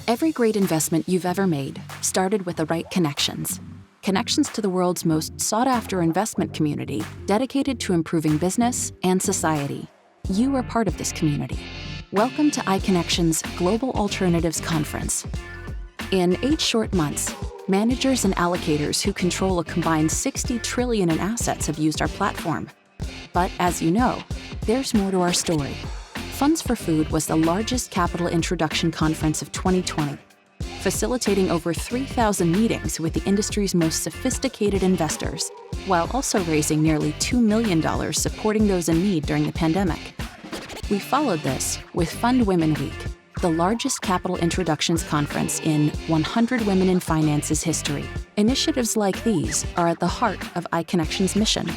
Every great investment you've ever made started with the right connections. Connections to the world's most sought-after investment community dedicated to improving business and society. You are part of this community. Welcome to iConnections Global Alternatives Conference. In 8 short months, managers and allocators who control a combined $60 trillion in assets have used our platform. But as you know, there's more to our story. Funds for Food was the largest capital introduction conference of 2020, facilitating over 3,000 meetings with the industry's most sophisticated investors, while also raising nearly $2 million supporting those in need during the pandemic. We followed this with Fund Women Week, the largest capital introductions conference in 100 Women in Finance's history. Initiatives like these are at the heart of iConnections' mission.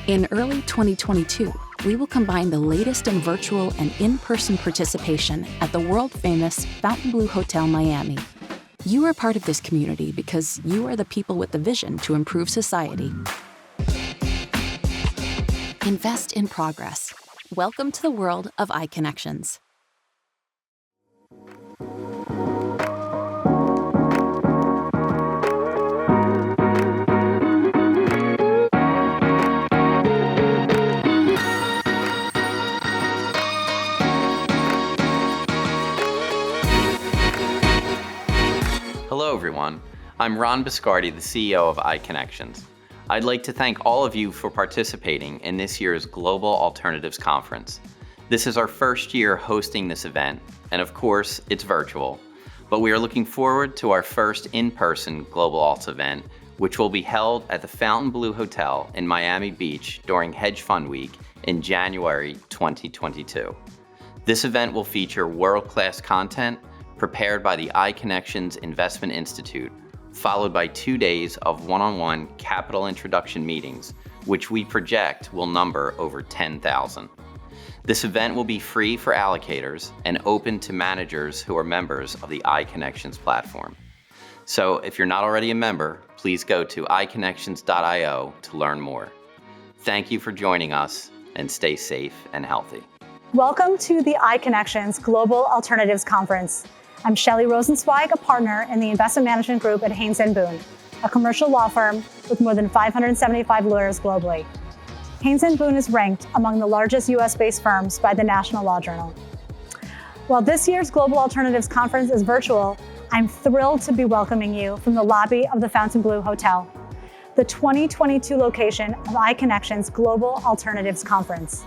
In early 2022, we will combine the latest in virtual and in-person participation at the world-famous Fontainebleau Hotel Miami. You are part of this community because you are the people with the vision to improve society. Invest in progress. Welcome to the world of iConnections. Hello everyone, I'm Ron Biscardi, the CEO of iConnections. I'd like to thank all of you for participating in this year's Global Alternatives Conference. This is our first year hosting this event, and of course, it's virtual. But we are looking forward to our first in-person Global Alts event, which will be held at the Fontainebleau Hotel in Miami Beach during Hedge Fund Week in January 2022. This event will feature world-class content prepared by the iConnections Investment Institute, followed by 2 days of one-on-one capital introduction meetings, which we project will number over 10,000. This event will be free for allocators and open to managers who are members of the iConnections platform. So if you're not already a member, please go to iConnections.io to learn more. Thank you for joining us, and stay safe and healthy. Welcome to the iConnections Global Alternatives Conference. I'm Shelley Rosenzweig, a partner in the investment management group at Haynes & Boone, a commercial law firm with more than 575 lawyers globally. Haynes & Boone is ranked among the largest US-based firms by the National Law Journal. While this year's Global Alternatives Conference is virtual, I'm thrilled to be welcoming you from the lobby of the Fontainebleau Hotel, the 2022 location of iConnections Global Alternatives Conference.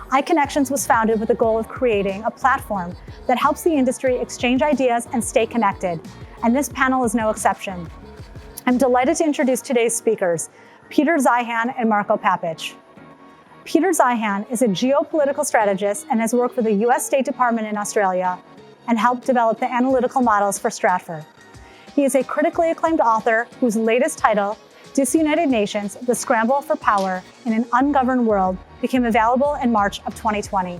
iConnections was founded with the goal of creating a platform that helps the industry exchange ideas and stay connected, and this panel is no exception. I'm delighted to introduce today's speakers, Peter Zyhan and Marko Papic. Peter Zyhan is a geopolitical strategist and has worked for the US State Department in Australia and helped develop the analytical models for Stratfor. He is a critically acclaimed author whose latest title, Disunited Nations, The Scramble for Power in an Ungoverned World, became available in March of 2020.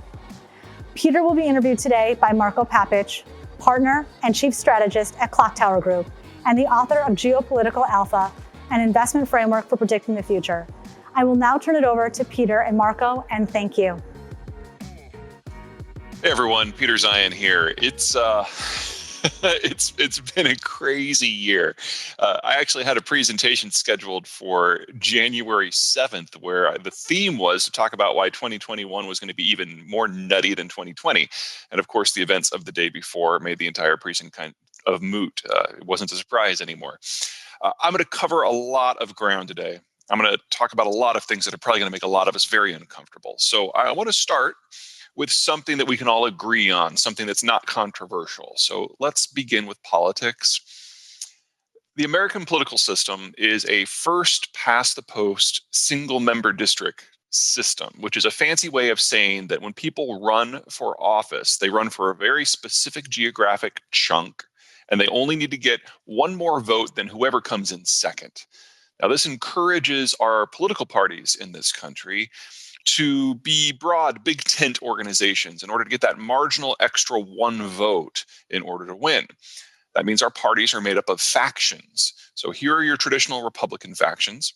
Peter will be interviewed today by Marko Papic, partner and chief strategist at Clocktower Group, and the author of Geopolitical Alpha, an investment framework for predicting the future. I will now turn it over to Peter and Marko, and thank you. Hey everyone, Peter Zyhan here. It's been a crazy year. I actually had a presentation scheduled for January 7th where the theme was to talk about why 2021 was going to be even more nutty than 2020. And of course, the events of the day before made the entire presentation kind of moot. It wasn't a surprise anymore. I'm going to cover a lot of ground today. I'm going to talk about a lot of things that are probably going to make a lot of us very uncomfortable. So I want to start with something that we can all agree on, something that's not controversial. So let's begin with politics. The American political system is a first past the post single member district system, which is a fancy way of saying that when people run for office, they run for a very specific geographic chunk, and they only need to get one more vote than whoever comes in second. Now, this encourages our political parties in this country to be broad, big tent organizations in order to get that marginal extra one vote in order to win. That means our parties are made up of factions. So here are your traditional Republican factions.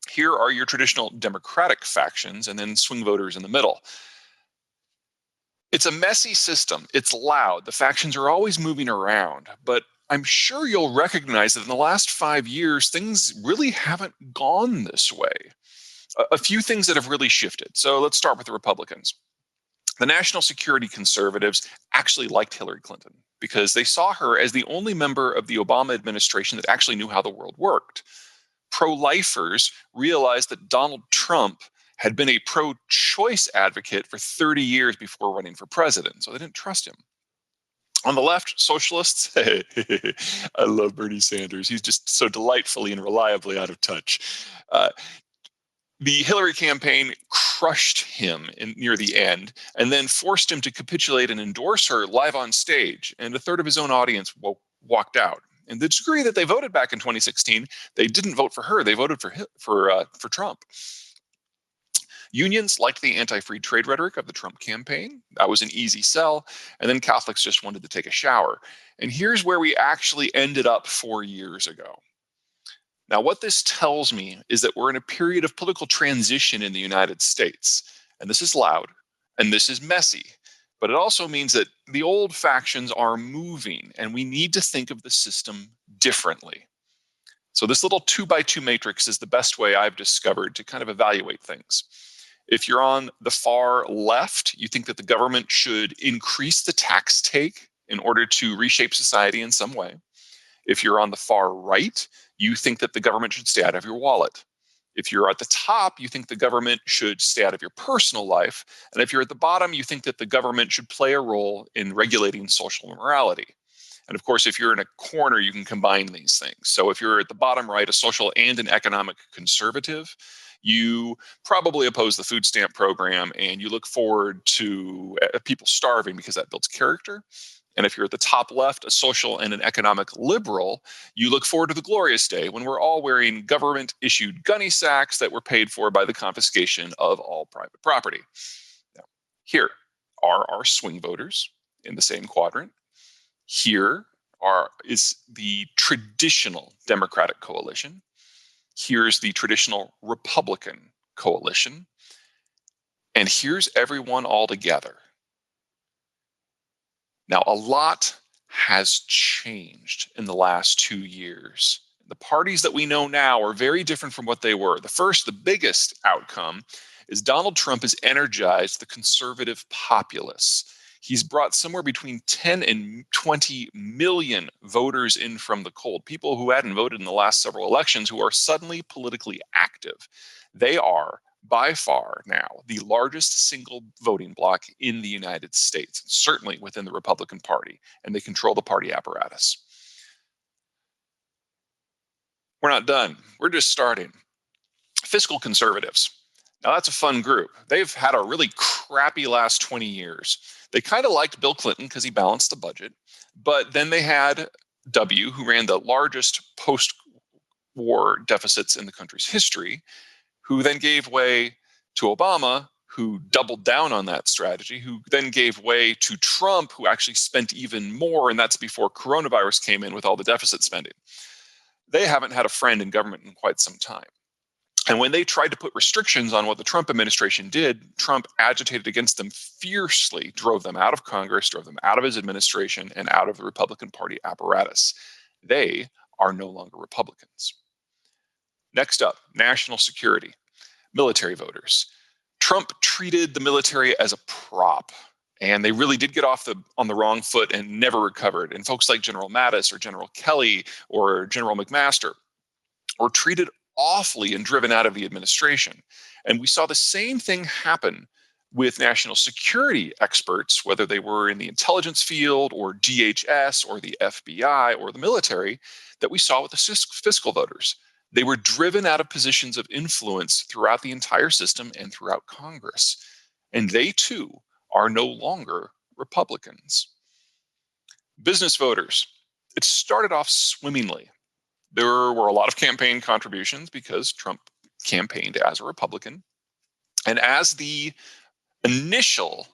Here are your traditional Democratic factions, and then swing voters in the middle. It's a messy system. It's loud. The factions are always moving around. But I'm sure you'll recognize that in the last 5 years, things really haven't gone this way. A few things that have really shifted. So let's start with the Republicans. The national security conservatives actually liked Hillary Clinton because they saw her as the only member of the Obama administration that actually knew how the world worked. Pro-lifers realized that Donald Trump had been a pro-choice advocate for 30 years before running for president, so they didn't trust him. On the left, socialists, I love Bernie Sanders. He's just so delightfully and reliably out of touch. The Hillary campaign crushed him near the end and then forced him to capitulate and endorse her live on stage. And a third of his own audience walked out. And the degree that they voted back in 2016, they didn't vote for her. They voted for Trump. Unions liked the anti-free trade rhetoric of the Trump campaign. That was an easy sell. And then Catholics just wanted to take a shower. And here's where we actually ended up 4 years ago. Now, what this tells me is that we're in a period of political transition in the United States. And this is loud and this is messy. But it also means that the old factions are moving and we need to think of the system differently. So this little 2x2 matrix is the best way I've discovered to kind of evaluate things. If you're on the far left, you think that the government should increase the tax take in order to reshape society in some way. If you're on the far right, you think that the government should stay out of your wallet. If you're at the top, you think the government should stay out of your personal life. And if you're at the bottom, you think that the government should play a role in regulating social morality. And of course, if you're in a corner, you can combine these things. So if you're at the bottom right, a social and an economic conservative, you probably oppose the food stamp program and you look forward to people starving because that builds character. And if you're at the top left, a social and an economic liberal, you look forward to the glorious day when we're all wearing government-issued gunny sacks that were paid for by the confiscation of all private property. Now, here are our swing voters in the same quadrant. Here is the traditional Democratic coalition. Here's the traditional Republican coalition. And here's everyone all together. Now, a lot has changed in the last 2 years. The parties that we know now are very different from what they were. The biggest outcome is Donald Trump has energized the conservative populace. He's brought somewhere between 10 and 20 million voters in from the cold, people who hadn't voted in the last several elections who are suddenly politically active. They are by far now the largest single voting bloc in the United States, certainly within the Republican Party, and they control the party apparatus. We're not done. We're just starting. Fiscal conservatives. Now, that's a fun group. They've had a really crappy last 20 years. They kind of liked Bill Clinton because he balanced the budget, but then they had W, who ran the largest post-war deficits in the country's history, who then gave way to Obama, who doubled down on that strategy, who then gave way to Trump, who actually spent even more, and that's before coronavirus came in with all the deficit spending. They haven't had a friend in government in quite some time. And when they tried to put restrictions on what the Trump administration did, Trump agitated against them fiercely, drove them out of Congress, drove them out of his administration, and out of the Republican Party apparatus. They are no longer Republicans. Next up, national security, military voters. Trump treated the military as a prop, and they really did get off on the wrong foot and never recovered. And folks like General Mattis or General Kelly or General McMaster were treated awfully and driven out of the administration. And we saw the same thing happen with national security experts, whether they were in the intelligence field or DHS or the FBI or the military, that we saw with the fiscal voters. They were driven out of positions of influence throughout the entire system and throughout Congress. And they too are no longer Republicans. Business voters. It started off swimmingly. There were a lot of campaign contributions because Trump campaigned as a Republican. And as the initial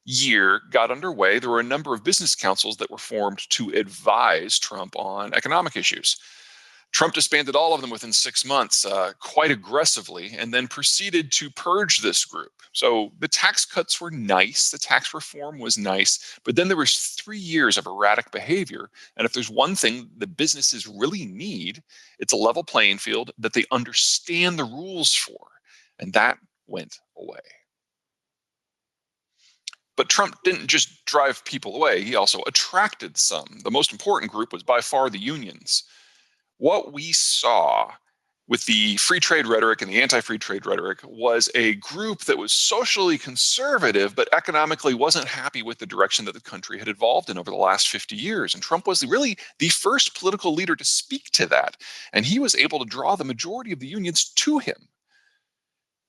year got underway, there were a number of business councils that were formed to advise Trump on economic issues. Trump disbanded all of them within 6 months, quite aggressively, and then proceeded to purge this group. So the tax cuts were nice, the tax reform was nice, but then there was 3 years of erratic behavior. And if there's one thing that businesses really need, it's a level playing field that they understand the rules for. And that went away. But Trump didn't just drive people away, he also attracted some. The most important group was by far the unions. What we saw with the free trade rhetoric and the anti-free trade rhetoric was a group that was socially conservative, but economically wasn't happy with the direction that the country had evolved in over the last 50 years. And Trump was really the first political leader to speak to that. And he was able to draw the majority of the unions to him.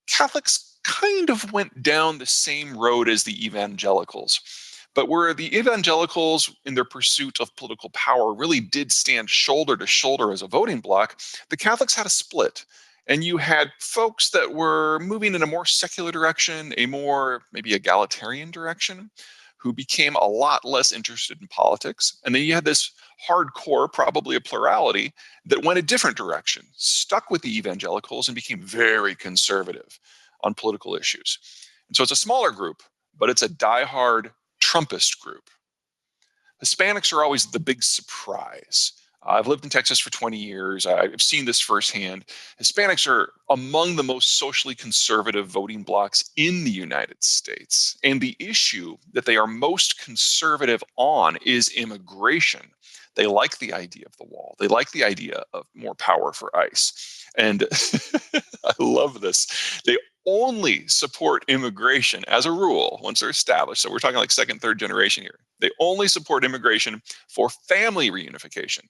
Catholics kind of went down the same road as the evangelicals. But where the evangelicals, in their pursuit of political power, really did stand shoulder to shoulder as a voting bloc, the Catholics had a split. And you had folks that were moving in a more secular direction, a more maybe egalitarian direction, who became a lot less interested in politics. And then you had this hardcore, probably a plurality, that went a different direction, stuck with the evangelicals and became very conservative on political issues. And so it's a smaller group, but it's a diehard Trumpist group. Hispanics are always the big surprise. I've lived in Texas for 20 years. I've seen this firsthand. Hispanics are among the most socially conservative voting blocs in the United States. And the issue that they are most conservative on is immigration. They like the idea of the wall. They like the idea of more power for ICE. And I love this. They only support immigration as a rule once they're established. So we're talking like second, third generation here. They only support immigration for family reunification,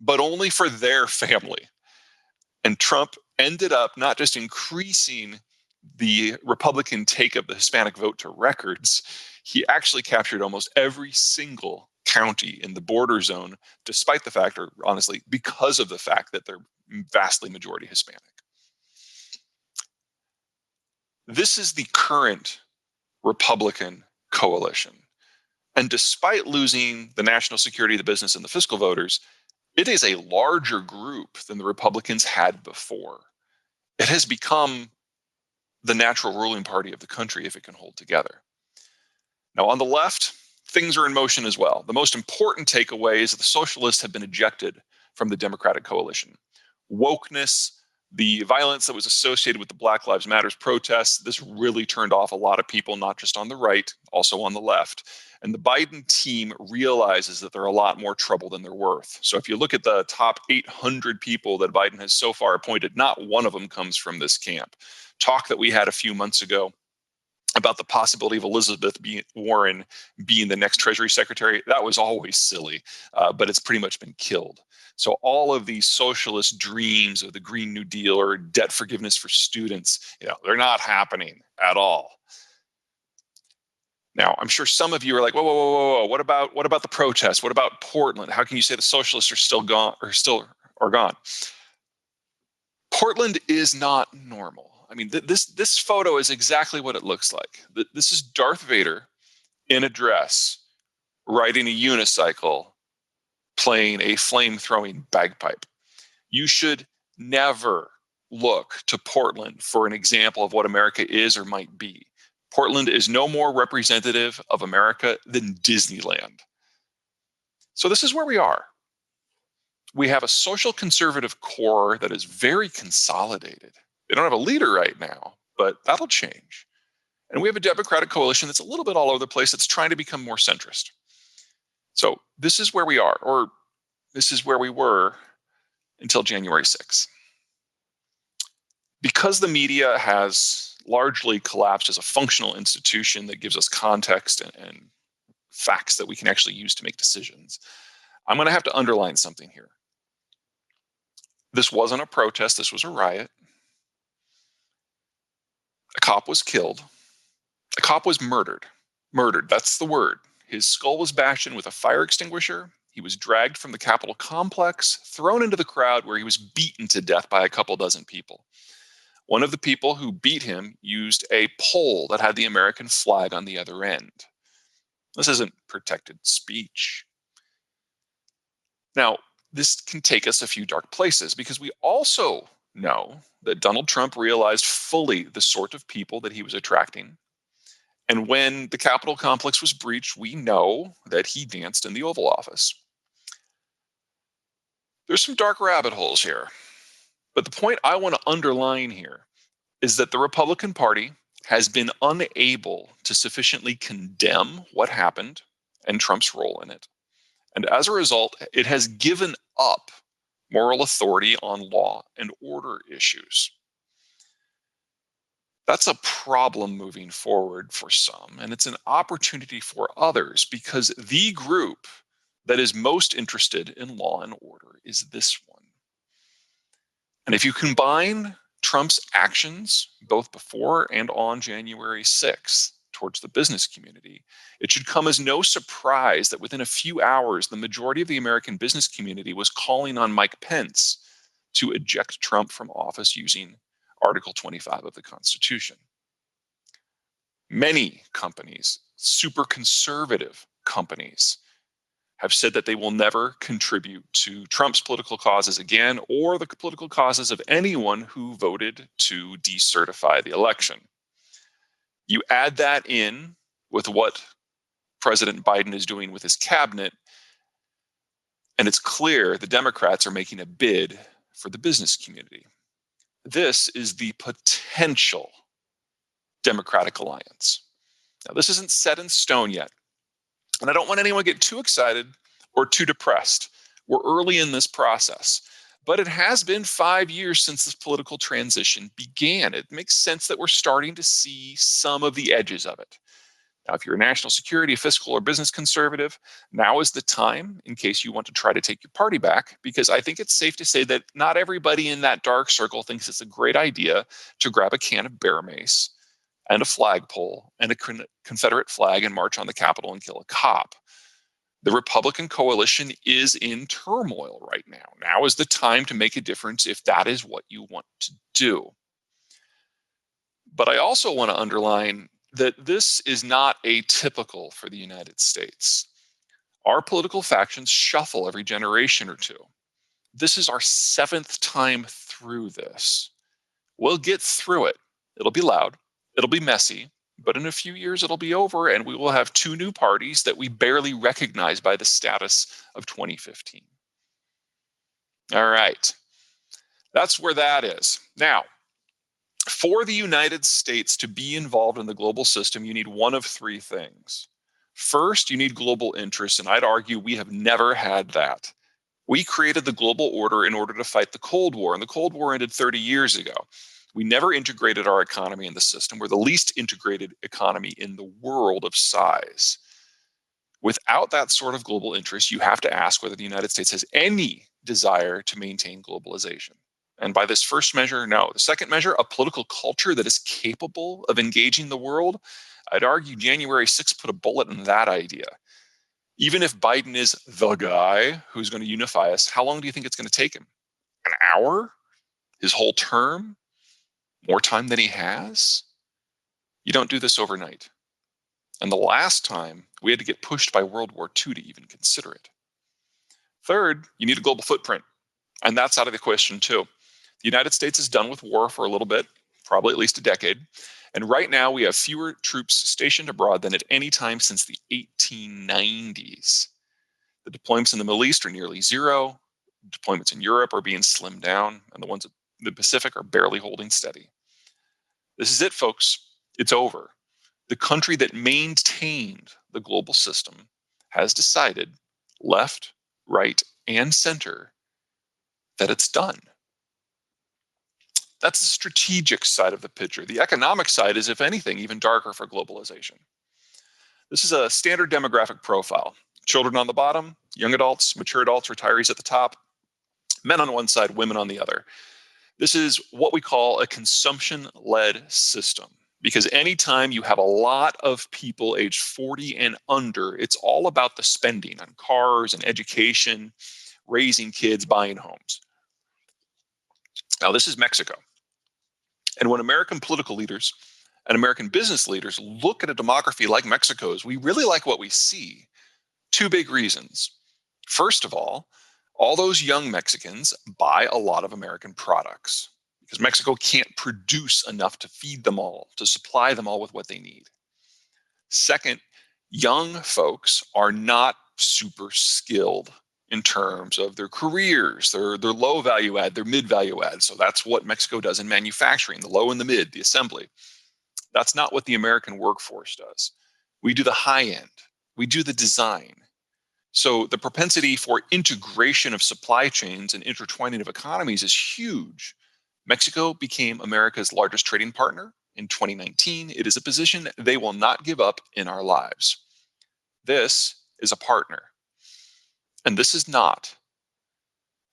but only for their family. And Trump ended up not just increasing the Republican take of the Hispanic vote to records, he actually captured almost every single county in the border zone, despite the fact, or honestly, because of the fact that they're vastly majority Hispanic. This is the current Republican coalition. And despite losing the national security, the business, and the fiscal voters, it is a larger group than the Republicans had before. It has become the natural ruling party of the country if it can hold together. Now, on the left, things are in motion as well. The most important takeaway is that the socialists have been ejected from the Democratic coalition. Wokeness, the violence that was associated with the Black Lives Matter protests, this really turned off a lot of people, not just on the right, also on the left. And the Biden team realizes that they're a lot more trouble than they're worth. So if you look at the top 800 people that Biden has so far appointed, not one of them comes from this camp. Talk that we had a few months ago about the possibility of Elizabeth Warren being the next Treasury Secretary, that was always silly, but it's pretty much been killed. So all of these socialist dreams of the Green New Deal or debt forgiveness for students, they're not happening at all. Now, I'm sure some of you are like, whoa, what about the protests? What about Portland? How can you say the socialists are still gone or still are gone? Portland is not normal. I mean, this photo is exactly what it looks like. This is Darth Vader in a dress, riding a unicycle, playing a flame-throwing bagpipe. You should never look to Portland for an example of what America is or might be. Portland is no more representative of America than Disneyland. So this is where we are. We have a social conservative core that is very consolidated. They don't have a leader right now, but that'll change. And we have a Democratic coalition that's a little bit all over the place that's trying to become more centrist. So this is where we are, or this is where we were until January 6th. Because the media has largely collapsed as a functional institution that gives us context and facts that we can actually use to make decisions, I'm going to have to underline something here. This wasn't a protest, this was a riot. A cop was killed. A cop was murdered. Murdered, that's the word. His skull was bashed in with a fire extinguisher. He was dragged from the Capitol complex, thrown into the crowd where he was beaten to death by a couple dozen people. One of the people who beat him used a pole that had the American flag on the other end. This isn't protected speech. Now, this can take us a few dark places, because we also know that Donald Trump realized fully the sort of people that he was attracting. And when the Capitol complex was breached, we know that he danced in the Oval Office. There's some dark rabbit holes here. But the point I want to underline here is that the Republican Party has been unable to sufficiently condemn what happened and Trump's role in it. And as a result, it has given up moral authority on law and order issues. That's a problem moving forward for some, and it's an opportunity for others, because the group that is most interested in law and order is this one. And if you combine Trump's actions, both before and on January 6th, towards the business community, it should come as no surprise that within a few hours, the majority of the American business community was calling on Mike Pence to eject Trump from office using Article 25 of the Constitution. Many companies, super conservative companies, have said that they will never contribute to Trump's political causes again, or the political causes of anyone who voted to decertify the election. You add that in with what President Biden is doing with his cabinet, and it's clear the Democrats are making a bid for the business community. This is the potential Democratic alliance. Now, this isn't set in stone yet, and I don't want anyone to get too excited or too depressed. We're early in this process, but it has been 5 years since this political transition began. It makes sense that we're starting to see some of the edges of it. Now, if you're a national security, fiscal, or business conservative, now is the time, in case you want to try to take your party back, because I think it's safe to say that not everybody in that dark circle thinks it's a great idea to grab a can of bear mace and a flagpole and a Confederate flag and march on the Capitol and kill a cop. The Republican coalition is in turmoil right now. Now is the time to make a difference if that is what you want to do. But I also want to underline that this is not atypical for the United States. Our political factions shuffle every generation or two. This is our 7th time through this. We'll get through it. It'll be loud. It'll be messy. But in a few years, it'll be over, and we will have 2 new parties that we barely recognize by the status of 2015. All right. That's where that is. Now, for the United States to be involved in the global system, you need one of 3 things. First, you need global interests, and I'd argue we have never had that. We created the global order in order to fight the Cold War, and the Cold War ended 30 years ago. We never integrated our economy in the system. We're the least integrated economy in the world of size. Without that sort of global interest, you have to ask whether the United States has any desire to maintain globalization. And by this first measure, no. The second measure, a political culture that is capable of engaging the world. I'd argue January 6th put a bullet in that idea. Even if Biden is the guy who's going to unify us, how long do you think it's going to take him? An hour? His whole term? More time than he has? You don't do this overnight. And the last time, we had to get pushed by World War II to even consider it. Third, you need a global footprint. And that's out of the question too. The United States is done with war for a little bit, probably at least a decade. And right now we have fewer troops stationed abroad than at any time since the 1890s. The deployments in the Middle East are nearly zero. Deployments in Europe are being slimmed down, and the ones in the Pacific are barely holding steady. This is it, folks. It's over. The country that maintained the global system has decided, left, right, and center, that it's done. That's the strategic side of the picture. The economic side is, if anything, even darker for globalization. This is a standard demographic profile. Children on the bottom, young adults, mature adults, retirees at the top, men on one side, women on the other. This is what we call a consumption-led system, because anytime you have a lot of people aged 40 and under, it's all about the spending on cars and education, raising kids, buying homes. Now, this is Mexico. And when American political leaders and American business leaders look at a demography like Mexico's, we really like what we see. 2 big reasons. First of all, All those young Mexicans buy a lot of American products because Mexico can't produce enough to feed them all, to supply them all with what they need. Second, young folks are not super skilled in terms of their careers. They're low value add, they're mid value add. So that's what Mexico does in manufacturing, the low and the mid, the assembly. That's not what the American workforce does. We do the high end, we do the design. So the propensity for integration of supply chains and intertwining of economies is huge. Mexico became America's largest trading partner in 2019. It is a position they will not give up in our lives. This is a partner. And this is not.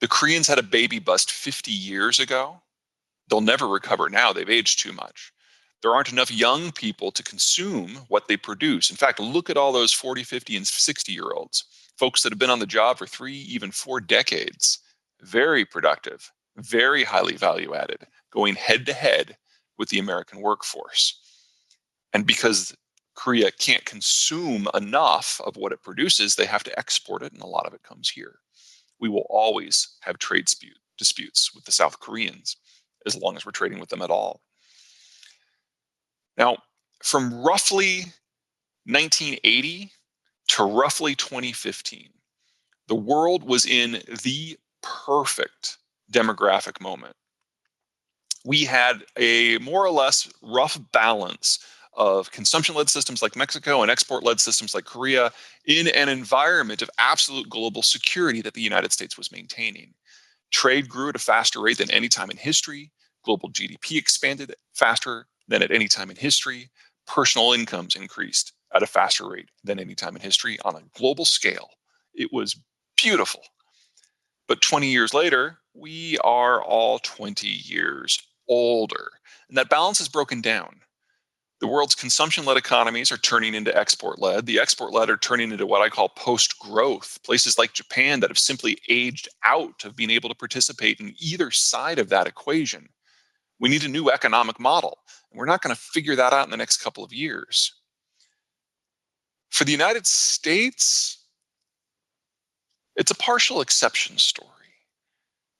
The Koreans had a baby bust 50 years ago. They'll never recover now. They've aged too much. There aren't enough young people to consume what they produce. In fact, look at all those 40, 50, and 60-year-olds, folks that have been on the job for 3, even 4 decades. Very productive, very highly value added, going head to head with the American workforce. And because Korea can't consume enough of what it produces, they have to export it, and a lot of it comes here. We will always have trade disputes with the South Koreans as long as we're trading with them at all. Now, from roughly 1980 to roughly 2015, the world was in the perfect demographic moment. We had a more or less rough balance of consumption-led systems like Mexico and export-led systems like Korea in an environment of absolute global security that the United States was maintaining. Trade grew at a faster rate than any time in history. Global GDP expanded faster than at any time in history. Personal incomes increased at a faster rate than any time in history on a global scale. It was beautiful. But 20 years later, we are all 20 years older. And that balance is broken down. The world's consumption-led economies are turning into export-led. The export-led are turning into what I call post-growth, places like Japan that have simply aged out of being able to participate in either side of that equation. We need a new economic model, and we're not going to figure that out in the next couple of years. For the United States, it's a partial exception story.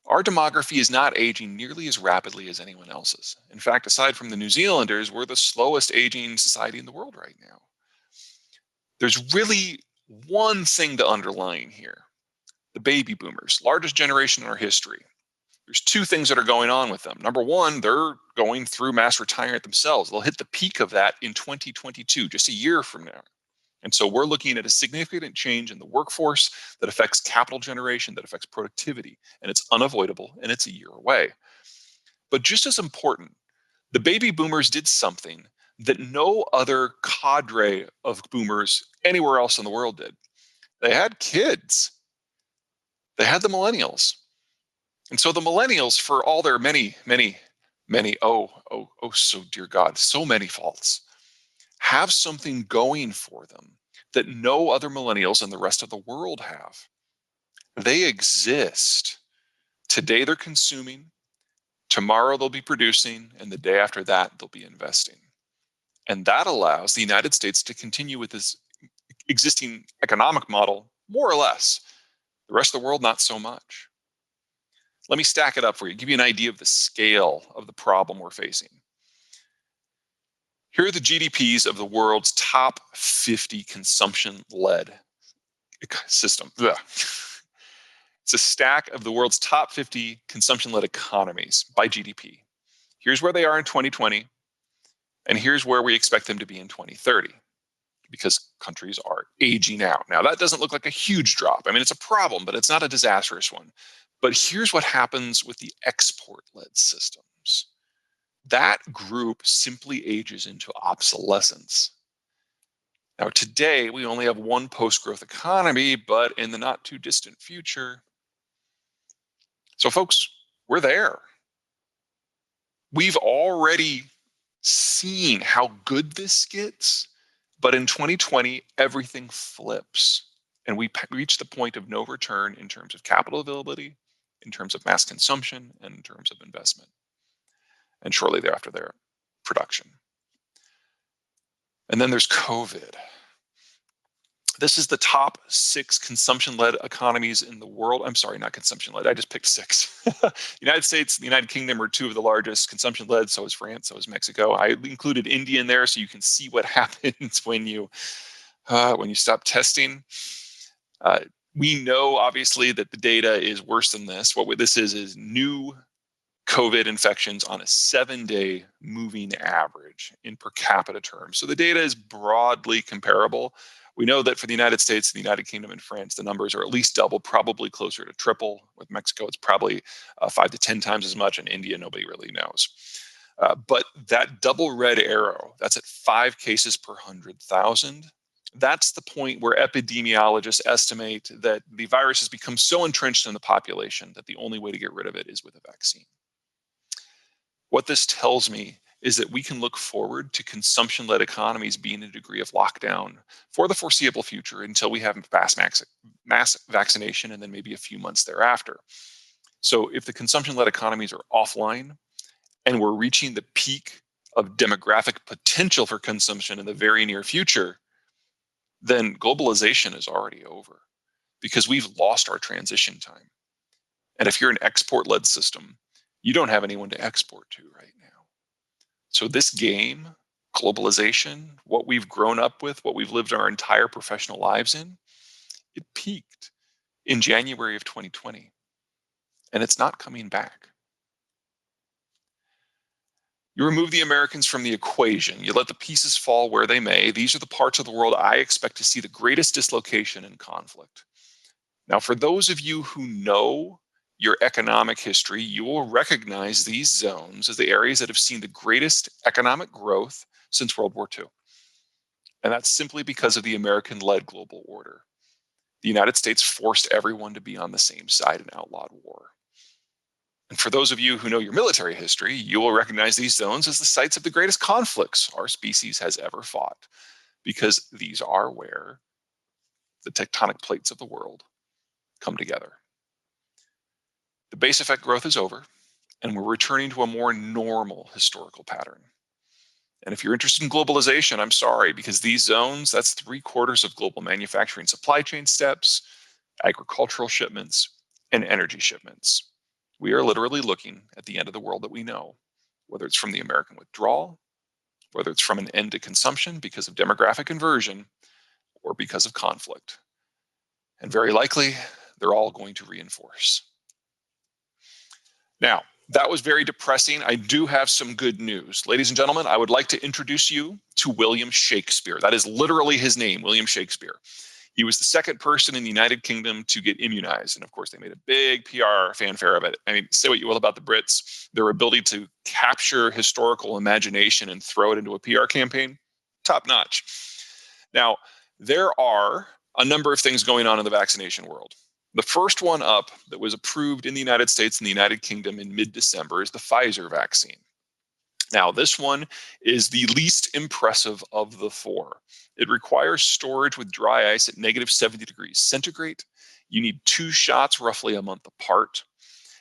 Our demography is not aging nearly as rapidly as anyone else's. In fact, aside from the New Zealanders, we're the slowest aging society in the world right now. There's really one thing to underline here. The baby boomers, largest generation in our history. There's 2 things that are going on with them. Number one, they're going through mass retirement themselves. They'll hit the peak of that in 2022, just a year from now. And so we're looking at a significant change in the workforce that affects capital generation, that affects productivity, and it's unavoidable, and it's a year away. But just as important, the baby boomers did something that no other cadre of boomers anywhere else in the world did. They had kids. They had the millennials. And so the millennials, for all their many, so dear God, so many faults, have something going for them that no other millennials in the rest of the world have. They exist. Today they're consuming, tomorrow they'll be producing, and the day after that they'll be investing. And that allows the United States to continue with this existing economic model, more or less. The rest of the world, not so much. Let me stack it up for you, give you an idea of the scale of the problem we're facing. Here are the GDPs of the world's top 50 consumption-led system. Ugh. It's a stack of the world's top 50 consumption-led economies by GDP. Here's where they are in 2020, and here's where we expect them to be in 2030, because countries are aging out. Now, that doesn't look like a huge drop. I mean, it's a problem, but it's not a disastrous one. But here's what happens with the export-led systems. That group simply ages into obsolescence. Now, today, we only have one post-growth economy, but in the not too distant future. So, folks, we're there. We've already seen how good this gets, but in 2020, everything flips. And we reach the point of no return in terms of capital availability, in terms of mass consumption, and in terms of investment. And shortly thereafter, their production. And then there's COVID. This is the top 6 consumption-led economies in the world. I'm sorry, not consumption-led. I just picked 6. United States and the United Kingdom are 2 of the largest consumption-led. So is France. So is Mexico. I included India in there so you can see what happens when you stop testing. We know, obviously, that the data is worse than this. What this is new COVID infections on a 7-day moving average in per capita terms. So the data is broadly comparable. We know that for the United States, the United Kingdom, and France, the numbers are at least double, probably closer to triple. With Mexico, it's probably 5 to 10 times as much. In India, nobody really knows. But that double red arrow, that's at 5 cases per 100,000. That's the point where epidemiologists estimate that the virus has become so entrenched in the population that the only way to get rid of it is with a vaccine. What this tells me is that we can look forward to consumption-led economies being a degree of lockdown for the foreseeable future until we have mass vaccination and then maybe a few months thereafter. So if the consumption-led economies are offline and we're reaching the peak of demographic potential for consumption in the very near future, then globalization is already over because we've lost our transition time. And if you're an export-led system, you don't have anyone to export to right now. So this game, globalization, what we've grown up with, what we've lived our entire professional lives in, it peaked in January of 2020, and it's not coming back. You remove the Americans from the equation. You let the pieces fall where they may. These are the parts of the world I expect to see the greatest dislocation and conflict. Now, for those of you who know your economic history, you will recognize these zones as the areas that have seen the greatest economic growth since World War II. And that's simply because of the American-led global order. The United States forced everyone to be on the same side and outlawed war. And for those of you who know your military history, you will recognize these zones as the sites of the greatest conflicts our species has ever fought, because these are where the tectonic plates of the world come together. The base effect growth is over, and we're returning to a more normal historical pattern. And if you're interested in globalization, I'm sorry, because these zones, that's 3/4 of global manufacturing supply chain steps, agricultural shipments, and energy shipments. We are literally looking at the end of the world that we know, whether it's from the American withdrawal, whether it's from an end to consumption because of demographic inversion, or because of conflict. And very likely, they're all going to reinforce. Now, that was very depressing. I do have some good news. Ladies and gentlemen, I would like to introduce you to William Shakespeare. That is literally his name, William Shakespeare. He was the second person in the United Kingdom to get immunized. And of course, they made a big PR fanfare of it. I mean, say what you will about the Brits, their ability to capture historical imagination and throw it into a PR campaign, top notch. Now, there are a number of things going on in the vaccination world. The first one up that was approved in the United States and the United Kingdom in mid-December is the Pfizer vaccine. Now, this one is the least impressive of the 4. It requires storage with dry ice at -70 degrees centigrade. You need 2 shots roughly a month apart.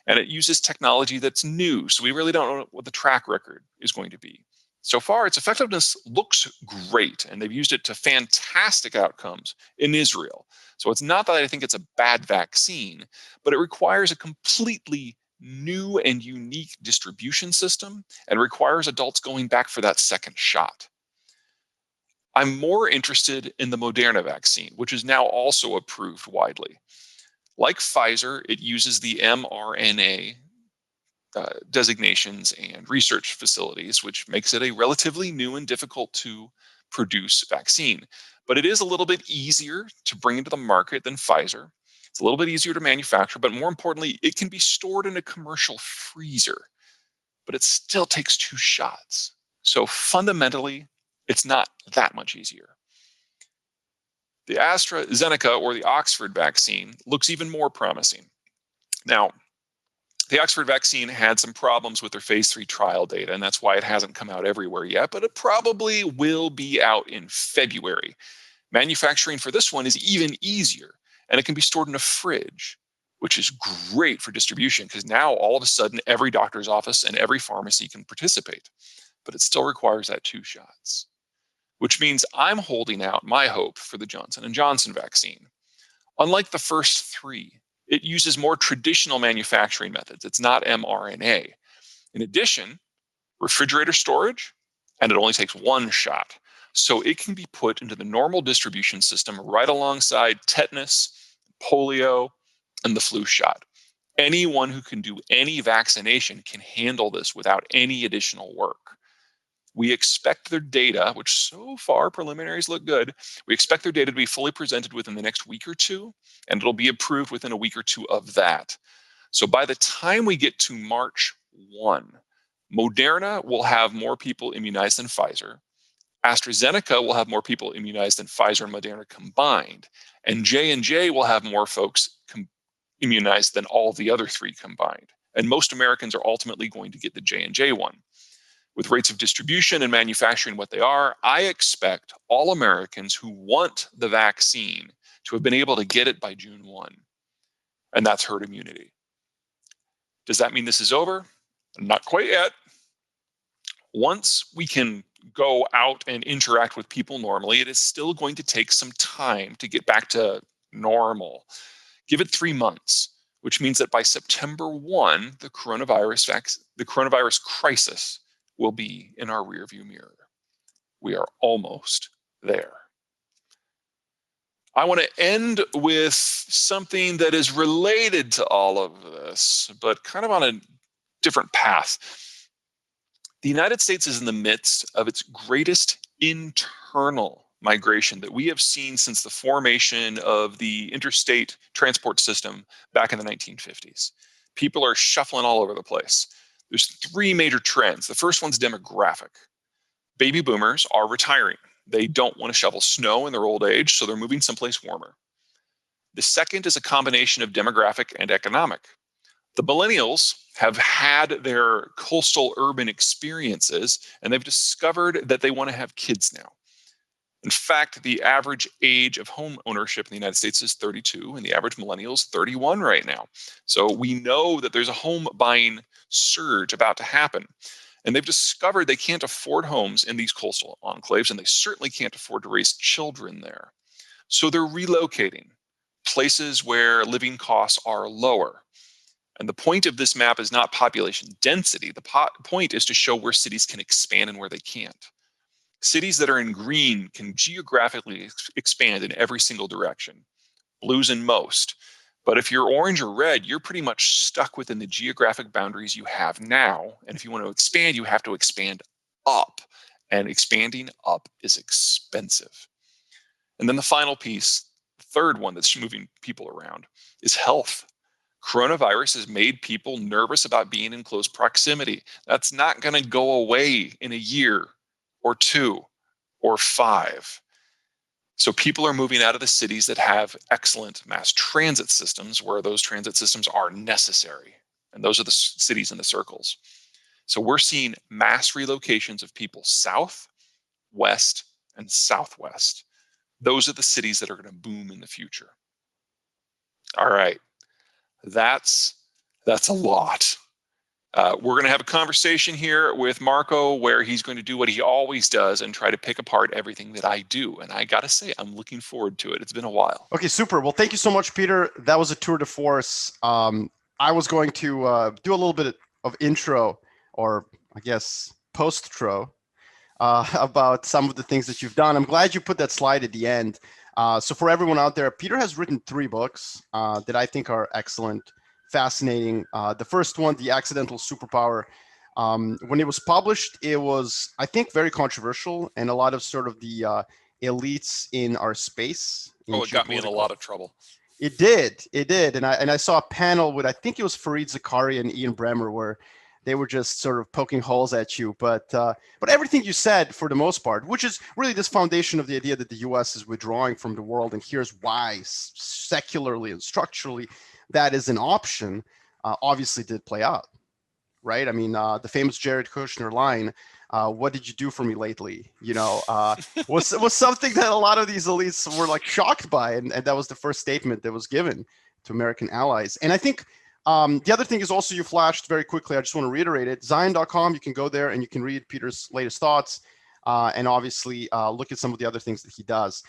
And it uses technology that's new, so we really don't know what the track record is going to be. So far, its effectiveness looks great, and they've used it to fantastic outcomes in Israel. So it's not that I think it's a bad vaccine, but it requires a completely new and unique distribution system and requires adults going back for that second shot. I'm more interested in the Moderna vaccine, which is now also approved widely. Like Pfizer, it uses the mRNA designations and research facilities, which makes it a relatively new and difficult to produce vaccine. But it is a little bit easier to bring into the market than Pfizer. It's a little bit easier to manufacture, but more importantly, it can be stored in a commercial freezer, but it still takes 2 shots. So fundamentally, it's not that much easier. The Astra, Zenica, or the Oxford vaccine looks even more promising. Now, the Oxford vaccine had some problems with their phase 3 trial data, and that's why it hasn't come out everywhere yet, but it probably will be out in February. Manufacturing for this one is even easier, and it can be stored in a fridge, which is great for distribution because now all of a sudden every doctor's office and every pharmacy can participate, but it still requires that 2 shots. which means I'm holding out my hope for the Johnson & Johnson vaccine. Unlike the first three, it uses more traditional manufacturing methods. It's not mRNA. In addition, refrigerator storage, and it only takes one shot. So it can be put into the normal distribution system right alongside tetanus, polio, and the flu shot. Anyone who can do any vaccination can handle this without any additional work. We expect their data, which so far preliminaries look good, we expect their data to be fully presented within the next week or two, and it'll be approved within a week or two of that. So by the time we get to March 1, Moderna will have more people immunized than Pfizer. AstraZeneca will have more people immunized than Pfizer and Moderna combined. And J&J will have more folks immunized than all the other three combined. And most Americans are ultimately going to get the J&J one. With rates of distribution and manufacturing what they are, I expect all Americans who want the vaccine to have been able to get it by June 1. And that's herd immunity. Does that mean this is over? Not quite yet. Once we can go out and interact with people normally, it is still going to take some time to get back to normal. Give it 3 months, which means that by September 1, the coronavirus crisis will be in our rearview mirror. We are almost there. I want to end with something that is related to all of this, but kind of on a different path. The United States is in the midst of its greatest internal migration that we have seen since the formation of the interstate transport system back in the 1950s. People are shuffling all over the place. There's 3 major trends. The first one's demographic. Baby boomers are retiring. They don't want to shovel snow in their old age, so they're moving someplace warmer. The second is a combination of demographic and economic. The millennials have had their coastal urban experiences, and they've discovered that they want to have kids now. In fact, the average age of home ownership in the United States is 32, and the average millennial is 31 right now. So we know that there's a home buying surge about to happen. And they've discovered they can't afford homes in these coastal enclaves, and they certainly can't afford to raise children there. So they're relocating places where living costs are lower. And the point of this map is not population density. The point is to show where cities can expand and where they can't. Cities that are in green can geographically expand in every single direction. Blue's in most. But if you're orange or red, you're pretty much stuck within the geographic boundaries you have now. And if you want to expand, you have to expand up. And expanding up is expensive. And then the final piece, the third one that's moving people around, is health. Coronavirus has made people nervous about being in close proximity. That's not going to go away in a year or 2 or 5. So people are moving out of the cities that have excellent mass transit systems where those transit systems are necessary. And those are the cities in the circles. So we're seeing mass relocations of people south, west, and southwest. Those are the cities that are going to boom in the future. All right. That's a lot. We're going to have a conversation here with Marko where he's going to do what he always does and try to pick apart everything that I do. And I got to say, I'm looking forward to it. It's been a while. Okay, super. Well, thank you so much, Peter. That was a tour de force. I was going to do a little bit of intro, or I guess post-tro, about some of the things that you've done. I'm glad you put that slide at the end. So for everyone out there, Peter has written 3 books that I think are excellent, fascinating. The first one, The Accidental Superpower, when it was published, it was, I think, very controversial, and a lot of sort of the elites in our space. It got me in a lot of trouble. It did. And I saw a panel with, I think it was Fareed Zakaria and Ian Bremmer, where they were just sort of poking holes at you. But everything you said, for the most part, which is really this foundation of the idea that the U.S. is withdrawing from the world, and here's why, secularly and structurally, that is an option, obviously did play out, right? I mean, the famous Jared Kushner line, what did you do for me lately? Was something that a lot of these elites were like shocked by. And that was the first statement that was given to American allies. And I think the other thing is also, you flashed very quickly, I just want to reiterate it, Zeihan.com, you can go there and you can read Peter's latest thoughts. and obviously look at some of the other things that he does.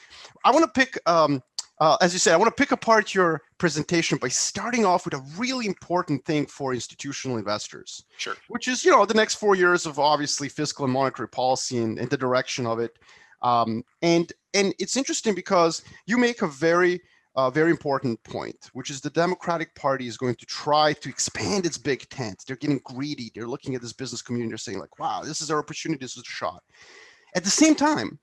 I want to pick, as you said, I want to pick apart your presentation by starting off with a really important thing for institutional investors. Sure. Which is, the next 4 years of obviously fiscal and monetary policy and the direction of it. And it's interesting because you make a very important point, which is the Democratic Party is going to try to expand its big tent. They're getting greedy. They're looking at this business community. They're saying like, wow, this is our opportunity. This is a shot. At the same time,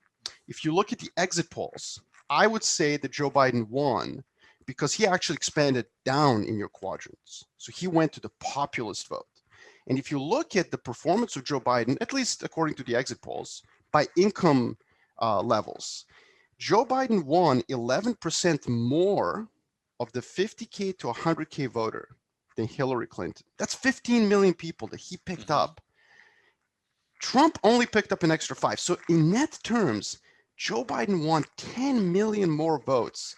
if you look at the exit polls, I would say that Joe Biden won because he actually expanded down in your quadrants. So he went to the populist vote. And if you look at the performance of Joe Biden, at least according to the exit polls, by income levels, Joe Biden won 11% more of the 50K to 100K voter than Hillary Clinton. That's 15 million people that he picked up. Trump only picked up an extra 5. So in net terms, Joe Biden won 10 million more votes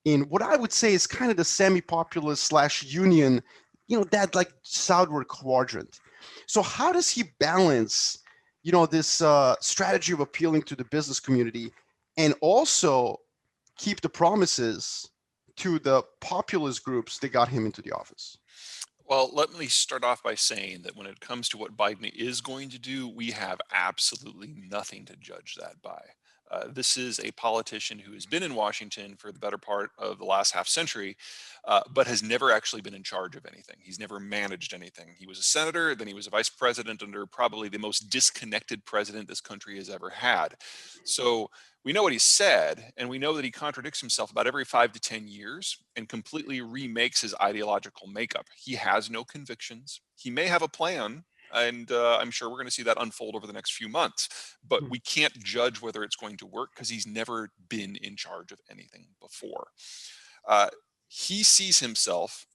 in what I would say is kind of the semi-populist / union, that like southward quadrant. So how does he balance, this strategy of appealing to the business community and also keep the promises to the populist groups that got him into the office? Well, let me start off by saying that when it comes to what Biden is going to do, we have absolutely nothing to judge that by. This is a politician who has been in Washington for the better part of the last half century, but has never actually been in charge of anything. He's never managed anything. He was a senator, then he was a vice president under probably the most disconnected president this country has ever had. So we know what he said, and we know that he contradicts himself about every 5 to 10 years and completely remakes his ideological makeup. He has no convictions. He may have a plan, and I'm sure we're going to see that unfold over the next few months, but we can't judge whether it's going to work because he's never been in charge of anything before. He sees himself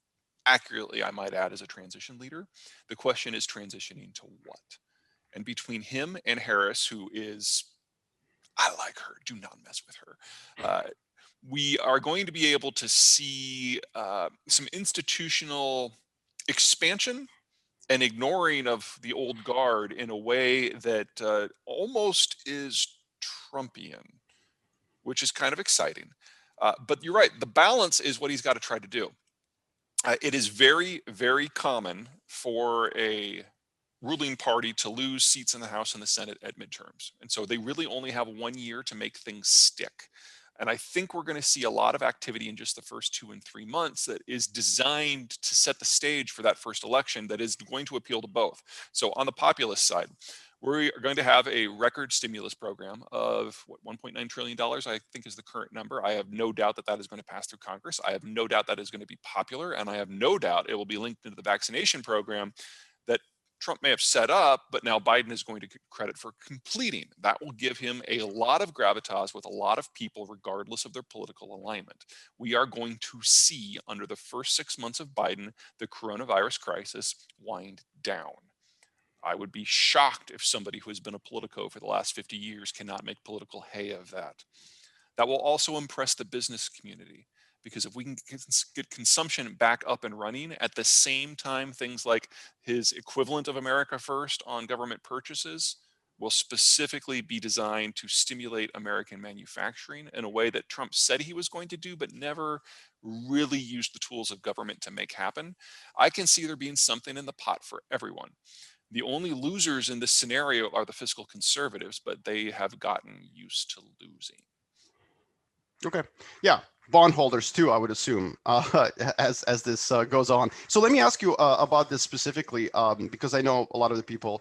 accurately, I might add, as a transition leader. The question is transitioning to what? And between him and Harris, who is, I like her, do not mess with her. We are going to be able to see some institutional expansion and ignoring of the old guard in a way that almost is Trumpian, which is kind of exciting. But you're right, the balance is what he's got to try to do. It is very, very common for a ruling party to lose seats in the House and the Senate at midterms. And so they really only have 1 year to make things stick. And I think we're going to see a lot of activity in just the first 2 and 3 months that is designed to set the stage for that first election that is going to appeal to both. So on the populist side, we are going to have a record stimulus program of $1.9 trillion, I think is the current number. I have no doubt that that is going to pass through Congress. I have no doubt that is going to be popular. And I have no doubt it will be linked into the vaccination program that Trump may have set up, but now Biden is going to get credit for completing. That will give him a lot of gravitas with a lot of people, regardless of their political alignment. We are going to see, under the first 6 months of Biden, the coronavirus crisis wind down. I would be shocked if somebody who has been a politico for the last 50 years cannot make political hay of that. That will also impress the business community. Because if we can get consumption back up and running at the same time, things like his equivalent of America First on government purchases will specifically be designed to stimulate American manufacturing in a way that Trump said he was going to do, but never really used the tools of government to make happen. I can see there being something in the pot for everyone. The only losers in this scenario are the fiscal conservatives, but they have gotten used to losing. Okay. Yeah. Bondholders too, I would assume, as this goes on. So let me ask you about this specifically, because I know a lot of the people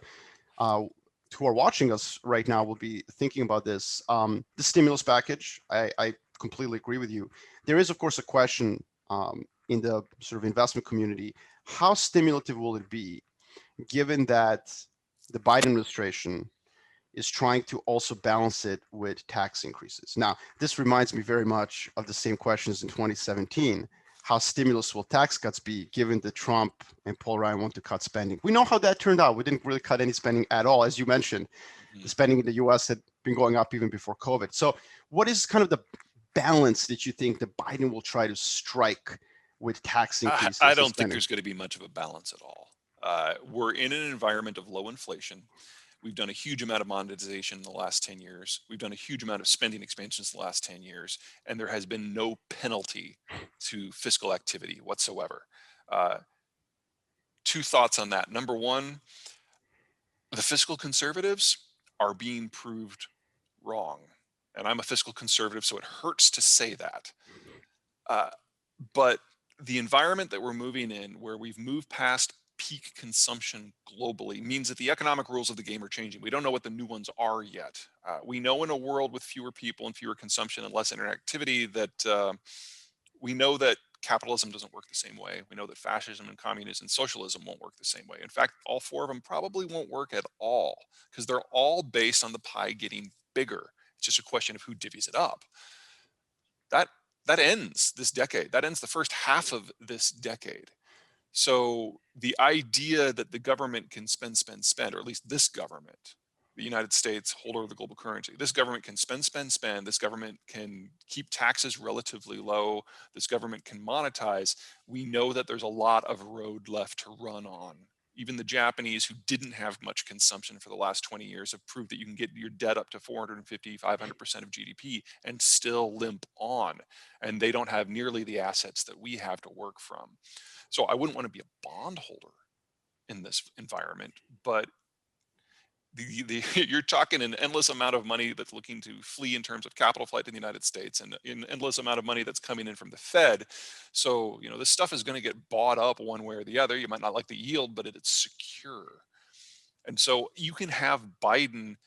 who are watching us right now will be thinking about this. The stimulus package, I completely agree with you. There is, of course, a question in the sort of investment community: how stimulative will it be, given that the Biden administration is trying to also balance it with tax increases? Now, this reminds me very much of the same questions in 2017. How stimulus will tax cuts be, given that Trump and Paul Ryan want to cut spending? We know how that turned out. We didn't really cut any spending at all. As you mentioned, the spending in the US had been going up even before COVID. So what is kind of the balance that you think that Biden will try to strike with tax increases? I don't think there's going to be much of a balance at all. We're in an environment of low inflation. We've done a huge amount of monetization in the last 10 years. We've done a huge amount of spending expansions in the last 10 years, and there has been no penalty to fiscal activity whatsoever. Two thoughts on that. Number one, the fiscal conservatives are being proved wrong. And I'm a fiscal conservative, so it hurts to say that. But the environment that we're moving in, where we've moved past peak consumption globally, means that the economic rules of the game are changing. We don't know what the new ones are yet. We know in a world with fewer people and fewer consumption and less interactivity that we know that capitalism doesn't work the same way. We know that fascism and communism and socialism won't work the same way. In fact, all four of them probably won't work at all, because they're all based on the pie getting bigger. It's just a question of who divvies it up. That ends this decade. That ends the first half of this decade. So the idea that the government can spend, or at least this government, the United States, holder of the global currency, this government can spend. This government can keep taxes relatively low. This government can monetize. We know that there's a lot of road left to run on. Even the Japanese, who didn't have much consumption for the last 20 years, have proved that you can get your debt up to 450, 500% of GDP and still limp on. And they don't have nearly the assets that we have to work from. So I wouldn't want to be a bondholder in this environment, but you're talking an endless amount of money that's looking to flee in terms of capital flight to the United States, and an endless amount of money that's coming in from the Fed. So, this stuff is going to get bought up one way or the other. You might not like the yield, but it's secure. And so you can have Biden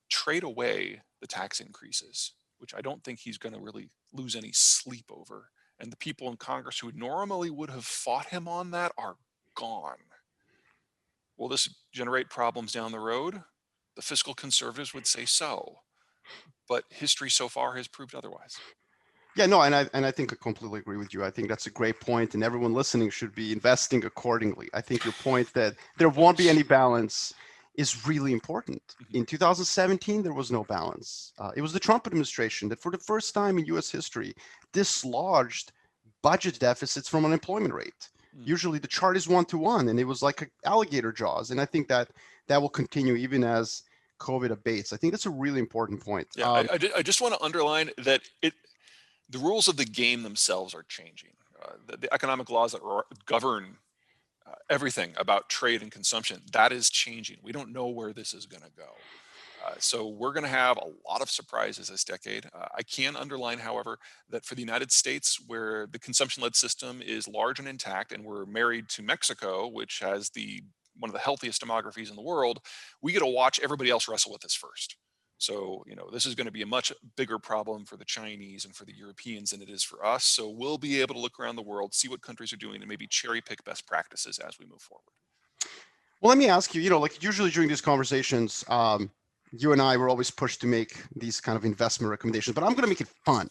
trade away the tax increases, which I don't think he's going to really lose any sleep over. And the people in Congress who normally would have fought him on that are gone. Will this generate problems down the road? The fiscal conservatives would say so, but history so far has proved otherwise. Yeah, no, and I think I completely agree with you. I think that's a great point, and everyone listening should be investing accordingly. I think your point that there won't be any balance is really important. In 2017, there was no balance. It was the Trump administration that, for the first time in U.S. history, dislodged budget deficits from unemployment rate. Usually the chart is 1-to-1, and it was like alligator jaws. And I think that will continue even as COVID abates. I think that's a really important point. Yeah, I just want to underline that the rules of the game themselves are changing. The economic laws that govern everything about trade and consumption, that is changing. We don't know where this is going to go. So we're going to have a lot of surprises this decade. I can underline, however, that for the United States, where the consumption-led system is large and intact, and we're married to Mexico, which has one of the healthiest demographies in the world, we get to watch everybody else wrestle with this first. So, this is going to be a much bigger problem for the Chinese and for the Europeans than it is for us. So we'll be able to look around the world, see what countries are doing, and maybe cherry pick best practices as we move forward. Well, let me ask you, like usually during these conversations, you and I were always pushed to make these kind of investment recommendations, but I'm going to make it fun,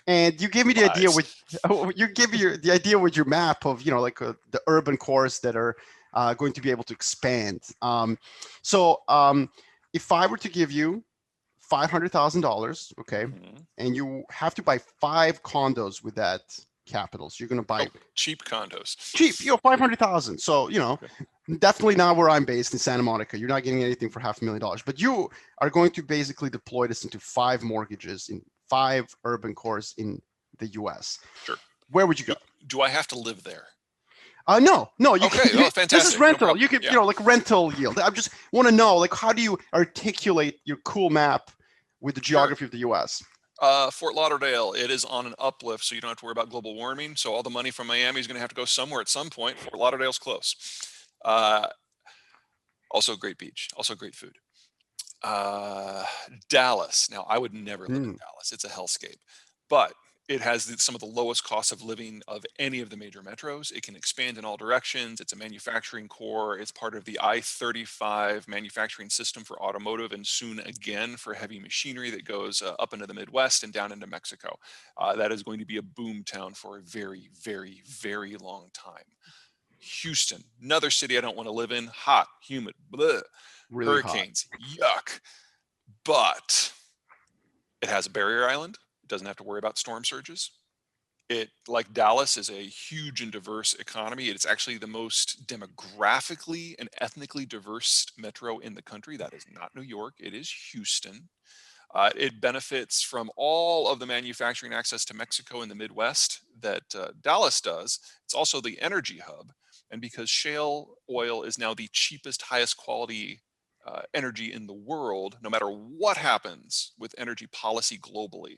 and you give me the idea with the idea with your map of, the urban cores that are going to be able to expand. If I were to give you $500,000, okay, and you have to buy 5 condos with that capital, so you're going to buy cheap condos. Cheap, $500,000. So, definitely not where I'm based in Santa Monica. You're not getting anything for $500,000, but you are going to basically deploy this into 5 mortgages in 5 urban cores in the U.S. Sure. Where would you go? Do I have to live there? No. You okay. Fantastic. This is rental. No, you could, like rental yield. I just want to know, like, how do you articulate your cool map with the geography of the U.S.? Fort Lauderdale, it is on an uplift, so you don't have to worry about global warming. So all the money from Miami is going to have to go somewhere at some point. Fort Lauderdale's close. Also great beach, also great food. Dallas. Now, I would never live in Dallas. It's a hellscape, but it has some of the lowest costs of living of any of the major metros. It can expand in all directions. It's a manufacturing core. It's part of the I-35 manufacturing system for automotive, and soon again for heavy machinery that goes up into the Midwest and down into Mexico. That is going to be a boom town for a very, very, very long time. Houston, another city I don't want to live in. Hot, humid, bleh, really hurricanes, yuck. But it has a barrier island. It doesn't have to worry about storm surges. It, like Dallas, is a huge and diverse economy. It's actually the most demographically and ethnically diverse metro in the country. That is not New York, it is Houston. It benefits from all of the manufacturing access to Mexico in the Midwest that Dallas does. It's also the energy hub. And because shale oil is now the cheapest, highest quality energy in the world, no matter what happens with energy policy globally,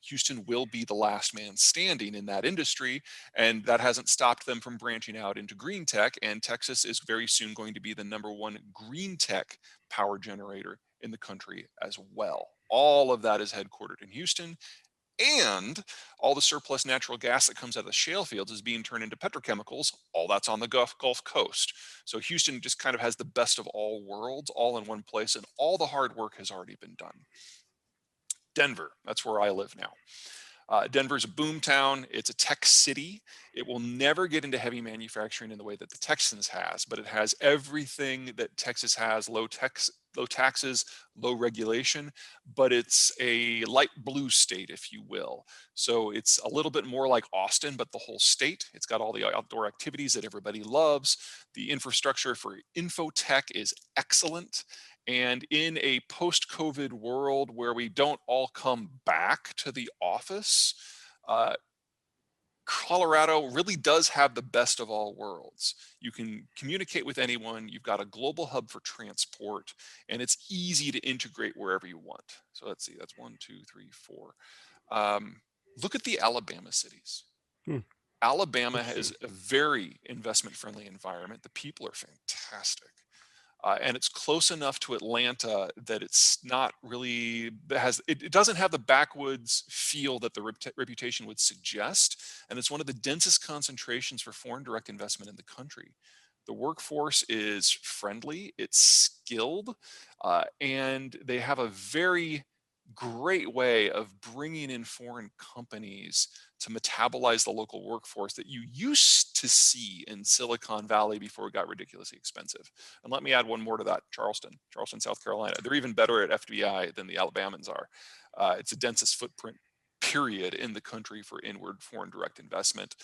Houston will be the last man standing in that industry, and that hasn't stopped them from branching out into green tech. And Texas is very soon going to be the #1 green tech power generator in the country as well. All of that is headquartered in Houston, and all the surplus natural gas that comes out of the shale fields is being turned into petrochemicals. All that's on the Gulf Coast. So Houston just kind of has the best of all worlds all in one place, and all the hard work has already been done. Denver, that's where I live now. Denver's a boom town. It's a tech city. It will never get into heavy manufacturing in the way that the Texans has, but it has everything that Texas has: low taxes, low regulation, but it's a light blue state, if you will. So it's a little bit more like Austin, but the whole state. It's got all the outdoor activities that everybody loves. The infrastructure for infotech is excellent. And in a post-COVID world where we don't all come back to the office, uh, Colorado really does have the best of all worlds. You can communicate with anyone. You've got a global hub for transport, and it's easy to integrate wherever you want. So let's see, that's 1, 2, 3, 4. Look at the Alabama cities. Hmm. Alabama has Interesting. a very investment-friendly environment. The people are fantastic. And it's close enough to Atlanta that it's not really it doesn't have the backwoods feel that the reputation would suggest, and it's one of the densest concentrations for foreign direct investment in the country. The workforce is friendly, it's skilled, and they have a very great way of bringing in foreign companies to metabolize the local workforce that you used to see in Silicon Valley before it got ridiculously expensive. And let me add one more to that: Charleston, South Carolina. They're even better at FDI than the Alabamans are. It's the densest footprint, period, in the country for inward foreign direct investment.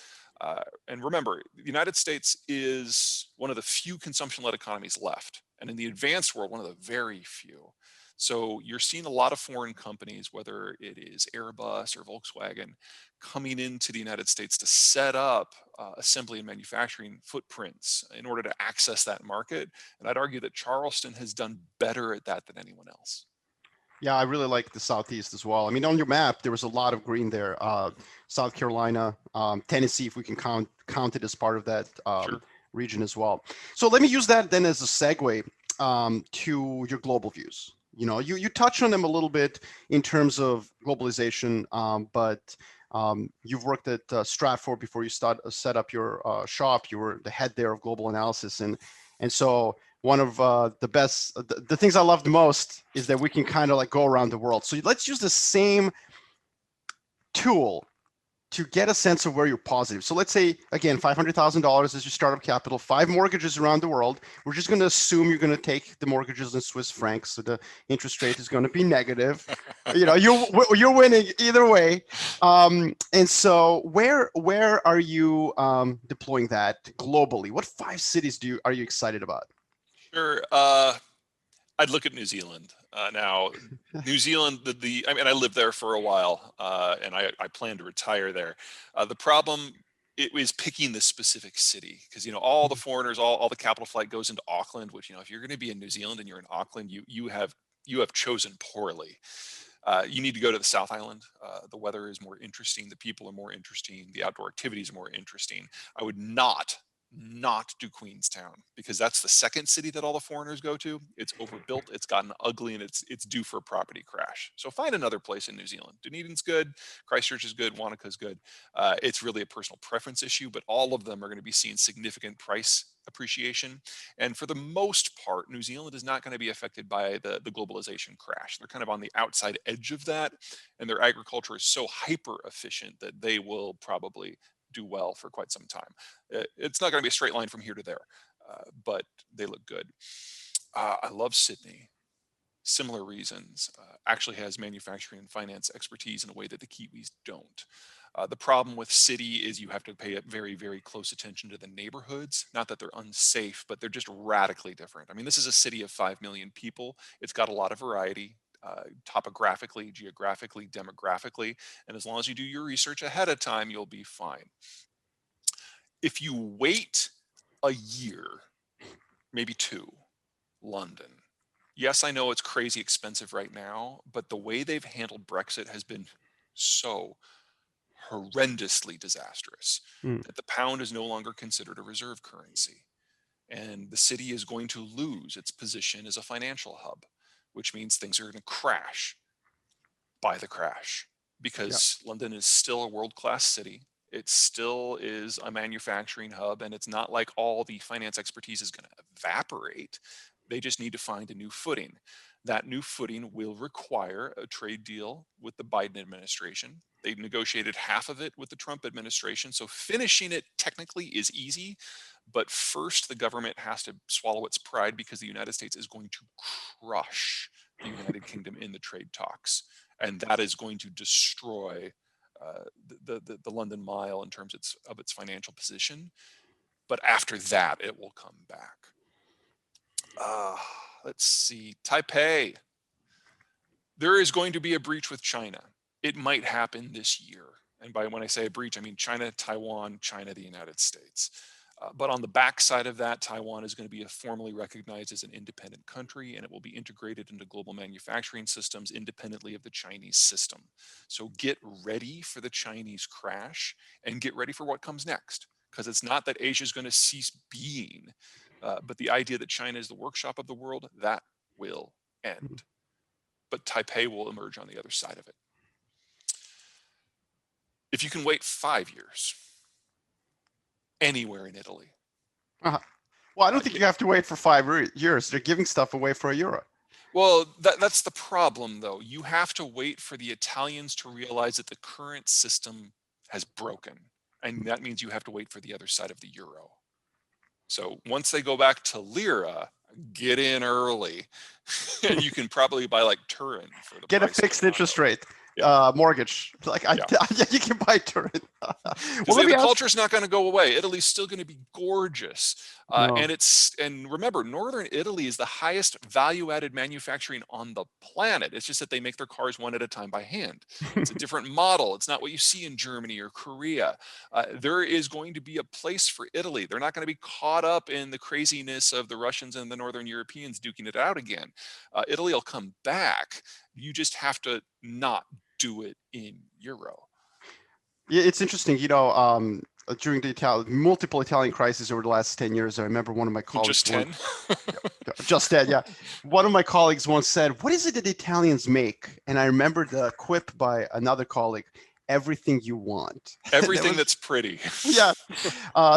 And remember, the United States is one of the few consumption-led economies left, and in the advanced world, one of the very few. So you're seeing a lot of foreign companies, whether it is Airbus or Volkswagen, coming into the United States to set up assembly and manufacturing footprints in order to access that market. And I'd argue that Charleston has done better at that than anyone else. Yeah, I really like the Southeast as well. I mean, on your map, there was a lot of green there. South Carolina, Tennessee, if we can count it as part of that Sure. region as well. So let me use that then as a segue to your global views. You touched on them a little bit in terms of globalization, but you've worked at Stratford before you set up your shop. You were the head there of global analysis, and so one of the things I love the most is that we can kind of like go around the world. So let's use the same tool to get a sense of where you're positive. So let's say, again, $500,000 is your startup capital, 5 mortgages around the world. We're just going to assume you're going to take the mortgages in Swiss francs, so the interest rate is going to be negative. You're winning either way. And so where are you deploying that globally? What 5 cities are you excited about? Sure. I'd look at New Zealand. Now, New Zealand, I lived there for a while, and I plan to retire there. The problem it was picking the specific city, because all the foreigners, all the capital flight goes into Auckland, which if you're going to be in New Zealand and you're in Auckland, you have chosen poorly. You need to go to the South Island. The weather is more interesting. The people are more interesting. The outdoor activities are more interesting. I would not do Queenstown, because that's the second city that all the foreigners go to. It's overbuilt, it's gotten ugly, and it's due for a property crash. So find another place in New Zealand. Dunedin's good, Christchurch is good, Wanaka's good. It's really a personal preference issue, but all of them are going to be seeing significant price appreciation. And for the most part, New Zealand is not going to be affected by the globalization crash. They're kind of on the outside edge of that, and their agriculture is so hyper efficient that they will probably do well for quite some time. It's not going to be a straight line from here to there, but they look good. I love Sydney. Similar reasons. Actually has manufacturing and finance expertise in a way that the Kiwis don't. The problem with city is you have to pay very, very close attention to the neighborhoods. Not that they're unsafe, but they're just radically different. I mean, this is a city of 5 million people. It's got a lot of variety, topographically, geographically, demographically. And as long as you do your research ahead of time, you'll be fine. If you wait a year, maybe two, London. Yes, I know it's crazy expensive right now, but the way they've handled Brexit has been so horrendously disastrous Mm. that the pound is no longer considered a reserve currency. And the city is going to lose its position as a financial hub, which means things are going to crash by the crash because London is still a world-class city. It still is a manufacturing hub, and it's not like all the finance expertise is going to evaporate. They just need to find a new footing. That new footing will require a trade deal with the Biden administration. They negotiated half of it with the Trump administration, so finishing it technically is easy. But first, the government has to swallow its pride because the United States is going to crush the United Kingdom in the trade talks, and that is going to destroy the London Mile in terms of its financial position. But after that, it will come back. Let's see, Taipei. There is going to be a breach with China. It might happen this year. And by when I say a breach, I mean China, Taiwan, China, the United States. But on the backside of that, Taiwan is going to be formally recognized as an independent country, and it will be integrated into global manufacturing systems independently of the Chinese system. So get ready for the Chinese crash and get ready for what comes next. Because it's not that Asia is going to cease being, but the idea that China is the workshop of the world, that will end. But Taipei will emerge on the other side of it. If you can wait 5 years, anywhere in Italy. Well, I don't think you have to wait for 5 years. They're giving stuff away for €1. Well, that's the problem, though. You have to wait for the Italians to realize that the current system has broken. And that means you have to wait for the other side of the euro. So once they go back to lira, get in early. And you can probably buy like Turin for the Get a price of fixed an interest auto. rate. Mortgage. Like you can buy Turin. Because the culture is not going to go away. Italy's still going to be gorgeous, and remember, northern Italy is the highest value-added manufacturing on the planet. It's just that they make their cars one at a time by hand. It's a different model. It's not what you see in Germany or Korea. There is going to be a place for Italy. They're not going to be caught up in the craziness of the Russians and the Northern Europeans duking it out again. Italy will come back. You just have to not do it in euro. Yeah, it's interesting. During the multiple Italian crises over the last 10 years, I remember one of my colleagues. Just 10? Just 10, yeah. One of my colleagues once said, "What is it that Italians make?" And I remember the quip by another colleague, "Everything you want." Everything that's pretty. Yeah.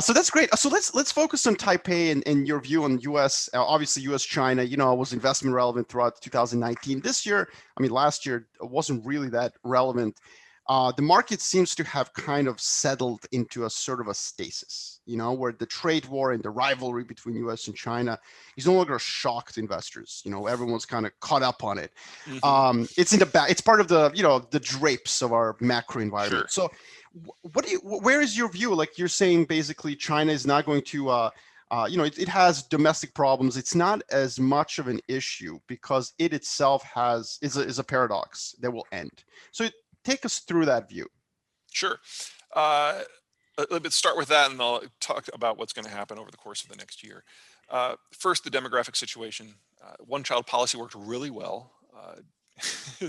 So that's great. So let's focus on Taipei and your view on U.S. Obviously, U.S. China. Was investment relevant throughout 2019. This year, last year, it wasn't really that relevant. The market seems to have kind of settled into a sort of a stasis, where the trade war and the rivalry between U.S. and China is no longer a shock to investors. Everyone's kind of caught up on it. Mm-hmm. It's in the back. It's part of the, the drapes of our macro environment. Sure. So where is your view? Like you're saying, basically, China is not going to, it has domestic problems. It's not as much of an issue because it itself is a paradox that will end. So take us through that view. Sure. Let's start with that, and I'll talk about what's going to happen over the course of the next year. First, the demographic situation. One-child policy worked really well.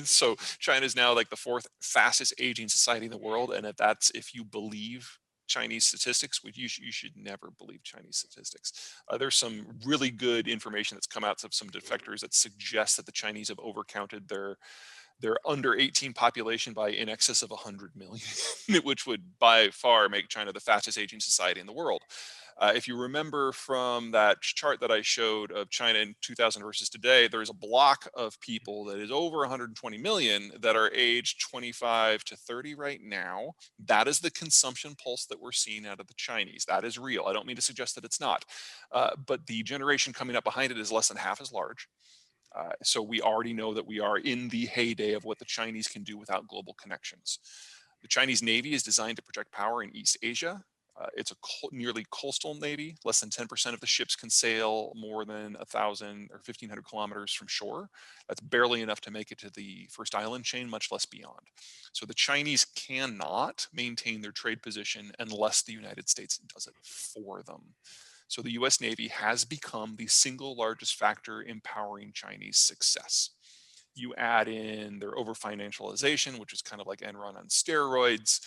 So China is now like the 4th fastest aging society in the world, and if you believe Chinese statistics, which you should never believe Chinese statistics. There's some really good information that's come out of some defectors that suggests that the Chinese have overcounted their under 18 population by in excess of 100 million, which would by far make China the fastest aging society in the world. If you remember from that chart that I showed of China in 2000 versus today, there's a block of people that is over 120 million that are aged 25 to 30 right now. That is the consumption pulse that we're seeing out of the Chinese. That is real. I don't mean to suggest that it's not, but the generation coming up behind it is less than half as large. So we already know that we are in the heyday of what the Chinese can do without global connections. The Chinese Navy is designed to project power in East Asia. It's a nearly coastal navy. Less than 10% of the ships can sail more than 1,000 or 1,500 kilometers from shore. That's barely enough to make it to the first island chain, much less beyond. So the Chinese cannot maintain their trade position unless the United States does it for them. So the US Navy has become the single largest factor in powering Chinese success. You add in their over-financialization, which is kind of like Enron on steroids,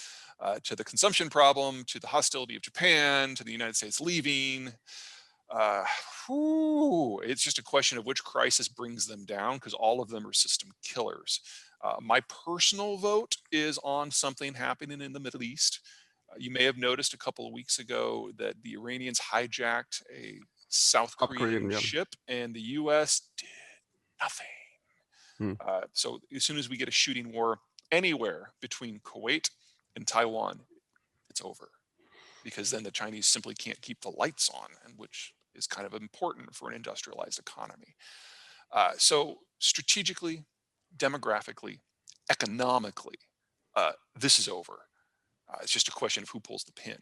to the consumption problem, to the hostility of Japan, to the United States leaving. It's just a question of which crisis brings them down, because all of them are system killers. My personal vote is on something happening in the Middle East. You may have noticed a couple of weeks ago that the Iranians hijacked a South Korean ship, and the U.S. did nothing. So as soon as we get a shooting war anywhere between Kuwait and Taiwan, it's over, because then the Chinese simply can't keep the lights on, and which is kind of important for an industrialized economy. So strategically, demographically, economically, this is over. It's just a question of who pulls the pin.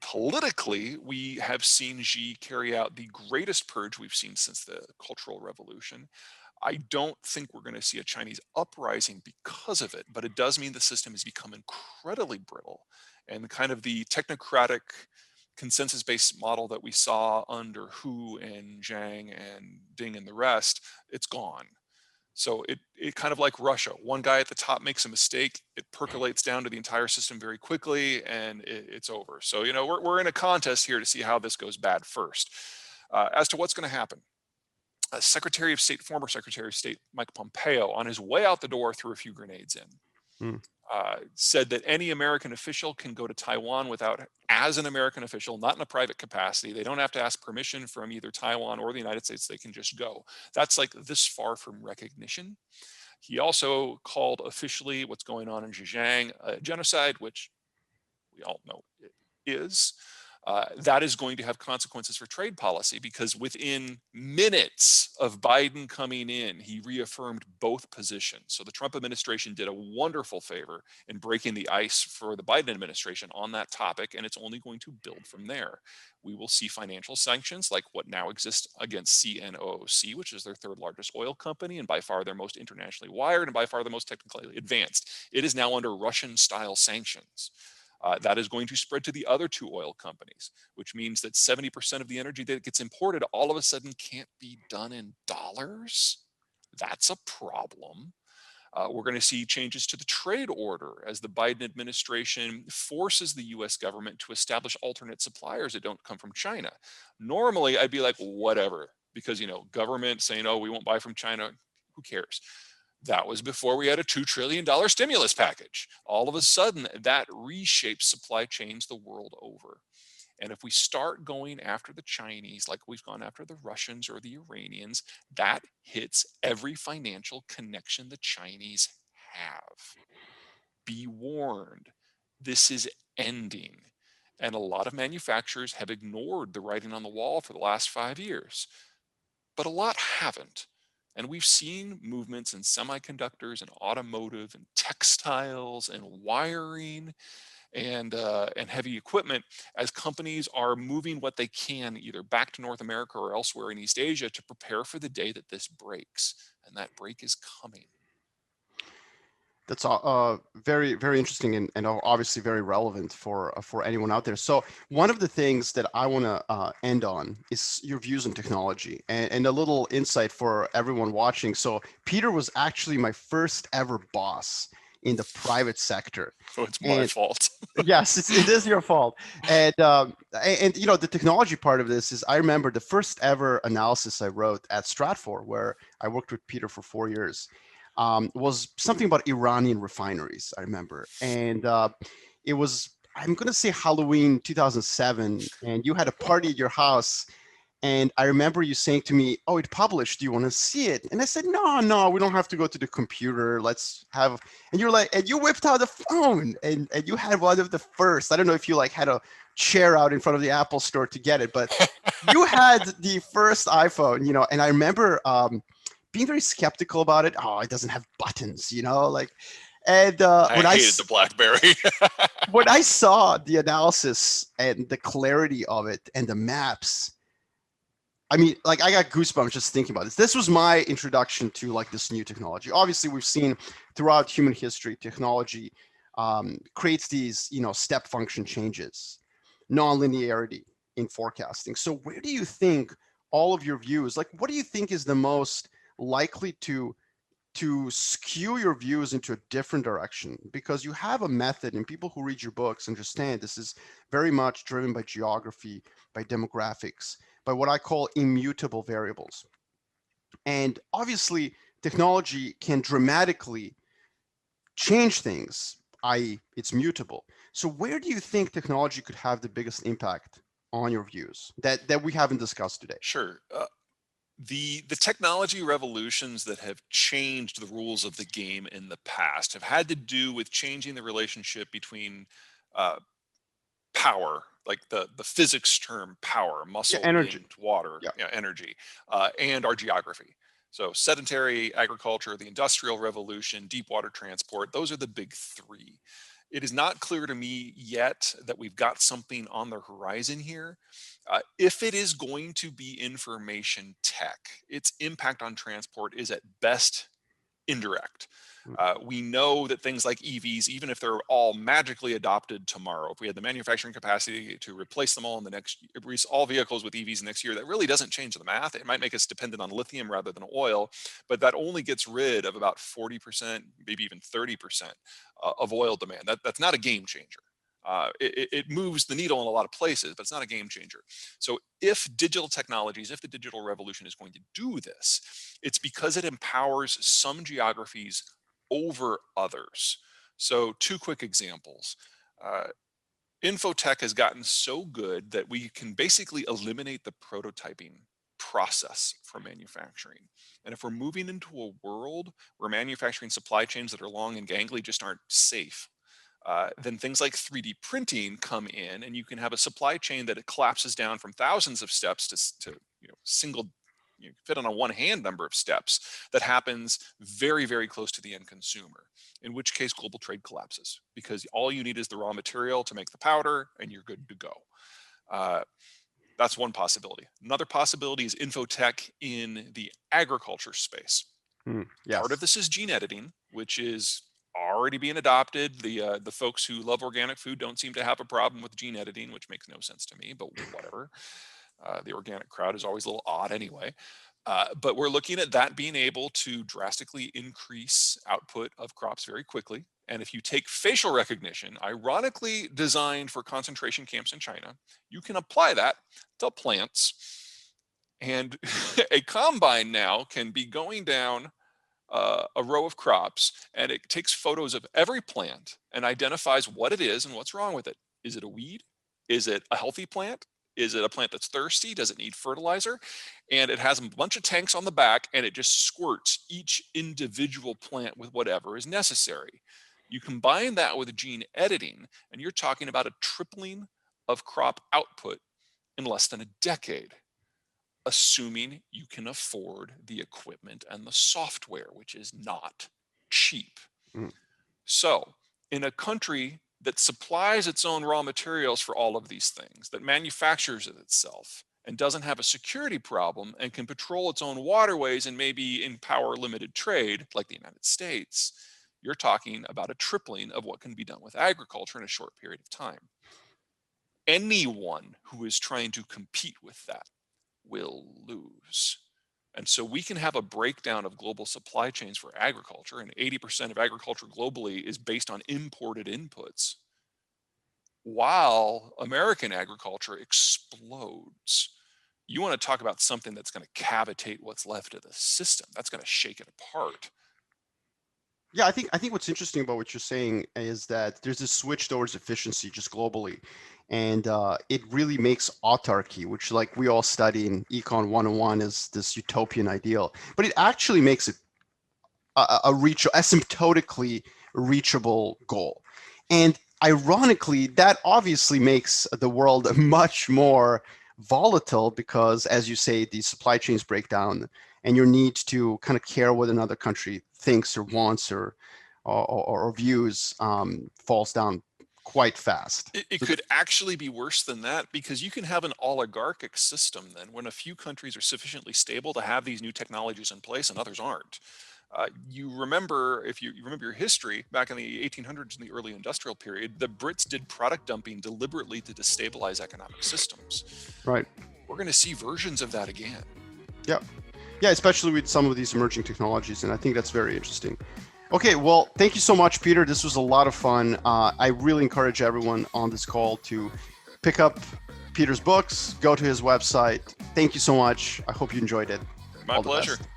Politically, we have seen Xi carry out the greatest purge we've seen since the Cultural Revolution. I don't think we're going to see a Chinese uprising because of it, but it does mean the system has become incredibly brittle, and kind of the technocratic consensus-based model that we saw under Hu and Zhang and Ding and the rest, it's gone. So it kind of like Russia, one guy at the top makes a mistake, it percolates down to the entire system very quickly, and it's over. So, you know, we're in a contest here to see how this goes bad first. As to what's going to happen, former Secretary of State Mike Pompeo, on his way out the door, threw a few grenades in. Said that any American official can go to Taiwan as an American official, not in a private capacity. They don't have to ask permission from either Taiwan or the United States. They can just go. That's like this far from recognition. He also called officially what's going on in Xinjiang a genocide, which we all know it is. That is going to have consequences for trade policy, because within minutes of Biden coming in, he reaffirmed both positions. So the Trump administration did a wonderful favor in breaking the ice for the Biden administration on that topic, and it's only going to build from there. We will see financial sanctions like what now exists against CNOOC, which is their third largest oil company and by far their most internationally wired and by far the most technically advanced. It is now under Russian-style sanctions. That is going to spread to the other two oil companies, which means that 70% of the energy that gets imported all of a sudden can't be done in dollars. That's a problem. We're going to see changes to the trade order as the Biden administration forces the US government to establish alternate suppliers that don't come from China. Normally, I'd be like, whatever, because, you know, government saying, oh, we won't buy from China, who cares? That was before we had a $2 trillion stimulus package. All of a sudden, that reshapes supply chains the world over. And if we start going after the Chinese like we've gone after the Russians or the Iranians, that hits every financial connection the Chinese have. Be warned, this is ending. And a lot of manufacturers have ignored the writing on the wall for the last 5 years, but a lot haven't. And we've seen movements in semiconductors and automotive and textiles and wiring and heavy equipment as companies are moving what they can either back to North America or elsewhere in East Asia to prepare for the day that this breaks. And that break is coming. That's very, very interesting and obviously very relevant for anyone out there. So one of the things that I want to end on is your views on technology and a little insight for everyone watching. So Peter was actually my first ever boss in the private sector. So it's my fault. Yes, it is your fault. And you know, the technology part of this is, I remember the first ever analysis I wrote at Stratfor, where I worked with Peter for 4 years. Was something about Iranian refineries, I remember. And it was, I'm going to say Halloween 2007, and you had a party at your house. And I remember you saying to me, oh, it published, do you want to see it? And I said, no, we don't have to go to the computer. Let's have, and you're like, and you whipped out the phone and you had one of the first, I don't know if you like had a chair out in front of the Apple store to get it, but you had the first iPhone, you know, and I remember, being very skeptical about it. Oh, it doesn't have buttons, you know, like, And I hated the BlackBerry. when I saw the analysis and the clarity of it and the maps, I mean, like I got goosebumps just thinking about this. This was my introduction to like this new technology. Obviously, we've seen throughout human history, technology creates these, step function changes, non-linearity in forecasting. So where do you think all of your views, like what do you think is the most likely to skew your views into a different direction? Because you have a method, and people who read your books understand this is very much driven by geography, by demographics, by what I call immutable variables. And obviously, technology can dramatically change things, i.e., it's mutable. So where do you think technology could have the biggest impact on your views that we haven't discussed today? Sure. The technology revolutions that have changed the rules of the game in the past have had to do with changing the relationship between power, like the physics term power, muscle, Energy. wind, water, Yeah. energy, and our geography. So sedentary agriculture, the industrial revolution, deep water transport, those are the big three. It is not clear to me yet that we've got something on the horizon here. If it is going to be information tech, its impact on transport is at best indirect. We know that things like EVs, even if they're all magically adopted tomorrow, if we had the manufacturing capacity to replace them all in the next, all vehicles with EVs next year, that really doesn't change the math. It might make us dependent on lithium rather than oil, but that only gets rid of about 40%, maybe even 30% of oil demand. That's not a game changer. It moves the needle in a lot of places, but it's not a game changer. So if digital technologies, if the digital revolution is going to do this, it's because it empowers some geographies over others. So two quick examples. Infotech has gotten so good that we can basically eliminate the prototyping process for manufacturing. And if we're moving into a world where manufacturing supply chains that are long and gangly just aren't safe, then things like 3D printing come in, and you can have a supply chain that it collapses down from thousands of steps to single, fit on a one-hand number of steps that happens very, very close to the end consumer, in which case global trade collapses because all you need is the raw material to make the powder and you're good to go. That's one possibility. Another possibility is infotech in the agriculture space. Yes. Part of this is gene editing, which is already being adopted. The folks who love organic food don't seem to have a problem with gene editing, which makes no sense to me, but whatever. The organic crowd is always a little odd anyway. But we're looking at that being able to drastically increase output of crops very quickly. And if you take facial recognition, ironically designed for concentration camps in China, you can apply that to plants. And a combine now can be going down a row of crops, and it takes photos of every plant and identifies what it is and what's wrong with it. Is it a weed? Is it a healthy plant? Is it a plant that's thirsty? Does it need fertilizer? And it has a bunch of tanks on the back, and it just squirts each individual plant with whatever is necessary. You combine that with gene editing, and you're talking about a tripling of crop output in less than a decade, assuming you can afford the equipment and the software, which is not cheap. So in a country that supplies its own raw materials for all of these things, that manufactures it itself, and doesn't have a security problem and can patrol its own waterways and maybe empower limited trade like the United States, you're talking about a tripling of what can be done with agriculture in a short period of time. Anyone who is trying to compete with that will lose. And so we can have a breakdown of global supply chains for agriculture, and 80% of agriculture globally is based on imported inputs, while American agriculture explodes. You want to talk about something that's going to cavitate what's left of the system. That's going to shake it apart. Yeah, I think what's interesting about what you're saying is that there's this switch towards efficiency just globally, and it really makes autarky, which like we all study in Econ 101 is this utopian ideal, but it actually makes it a asymptotically reachable goal. And ironically, that obviously makes the world much more volatile because, as you say, the supply chains break down and your need to kind of care what another country thinks or wants or or views falls down quite fast. It could actually be worse than that, because you can have an oligarchic system then when a few countries are sufficiently stable to have these new technologies in place and others aren't. You remember, if you remember your history, back in the 1800s and the early industrial period, the Brits did product dumping deliberately to destabilize economic systems. Right. We're going to see versions of that again. Yeah, especially with some of these emerging technologies, and I think that's very interesting. Okay, well, thank you so much, Peter. This was a lot of fun. I really encourage everyone on this call to pick up Peter's books, go to his website. Thank you so much. I hope you enjoyed it. My pleasure. Best.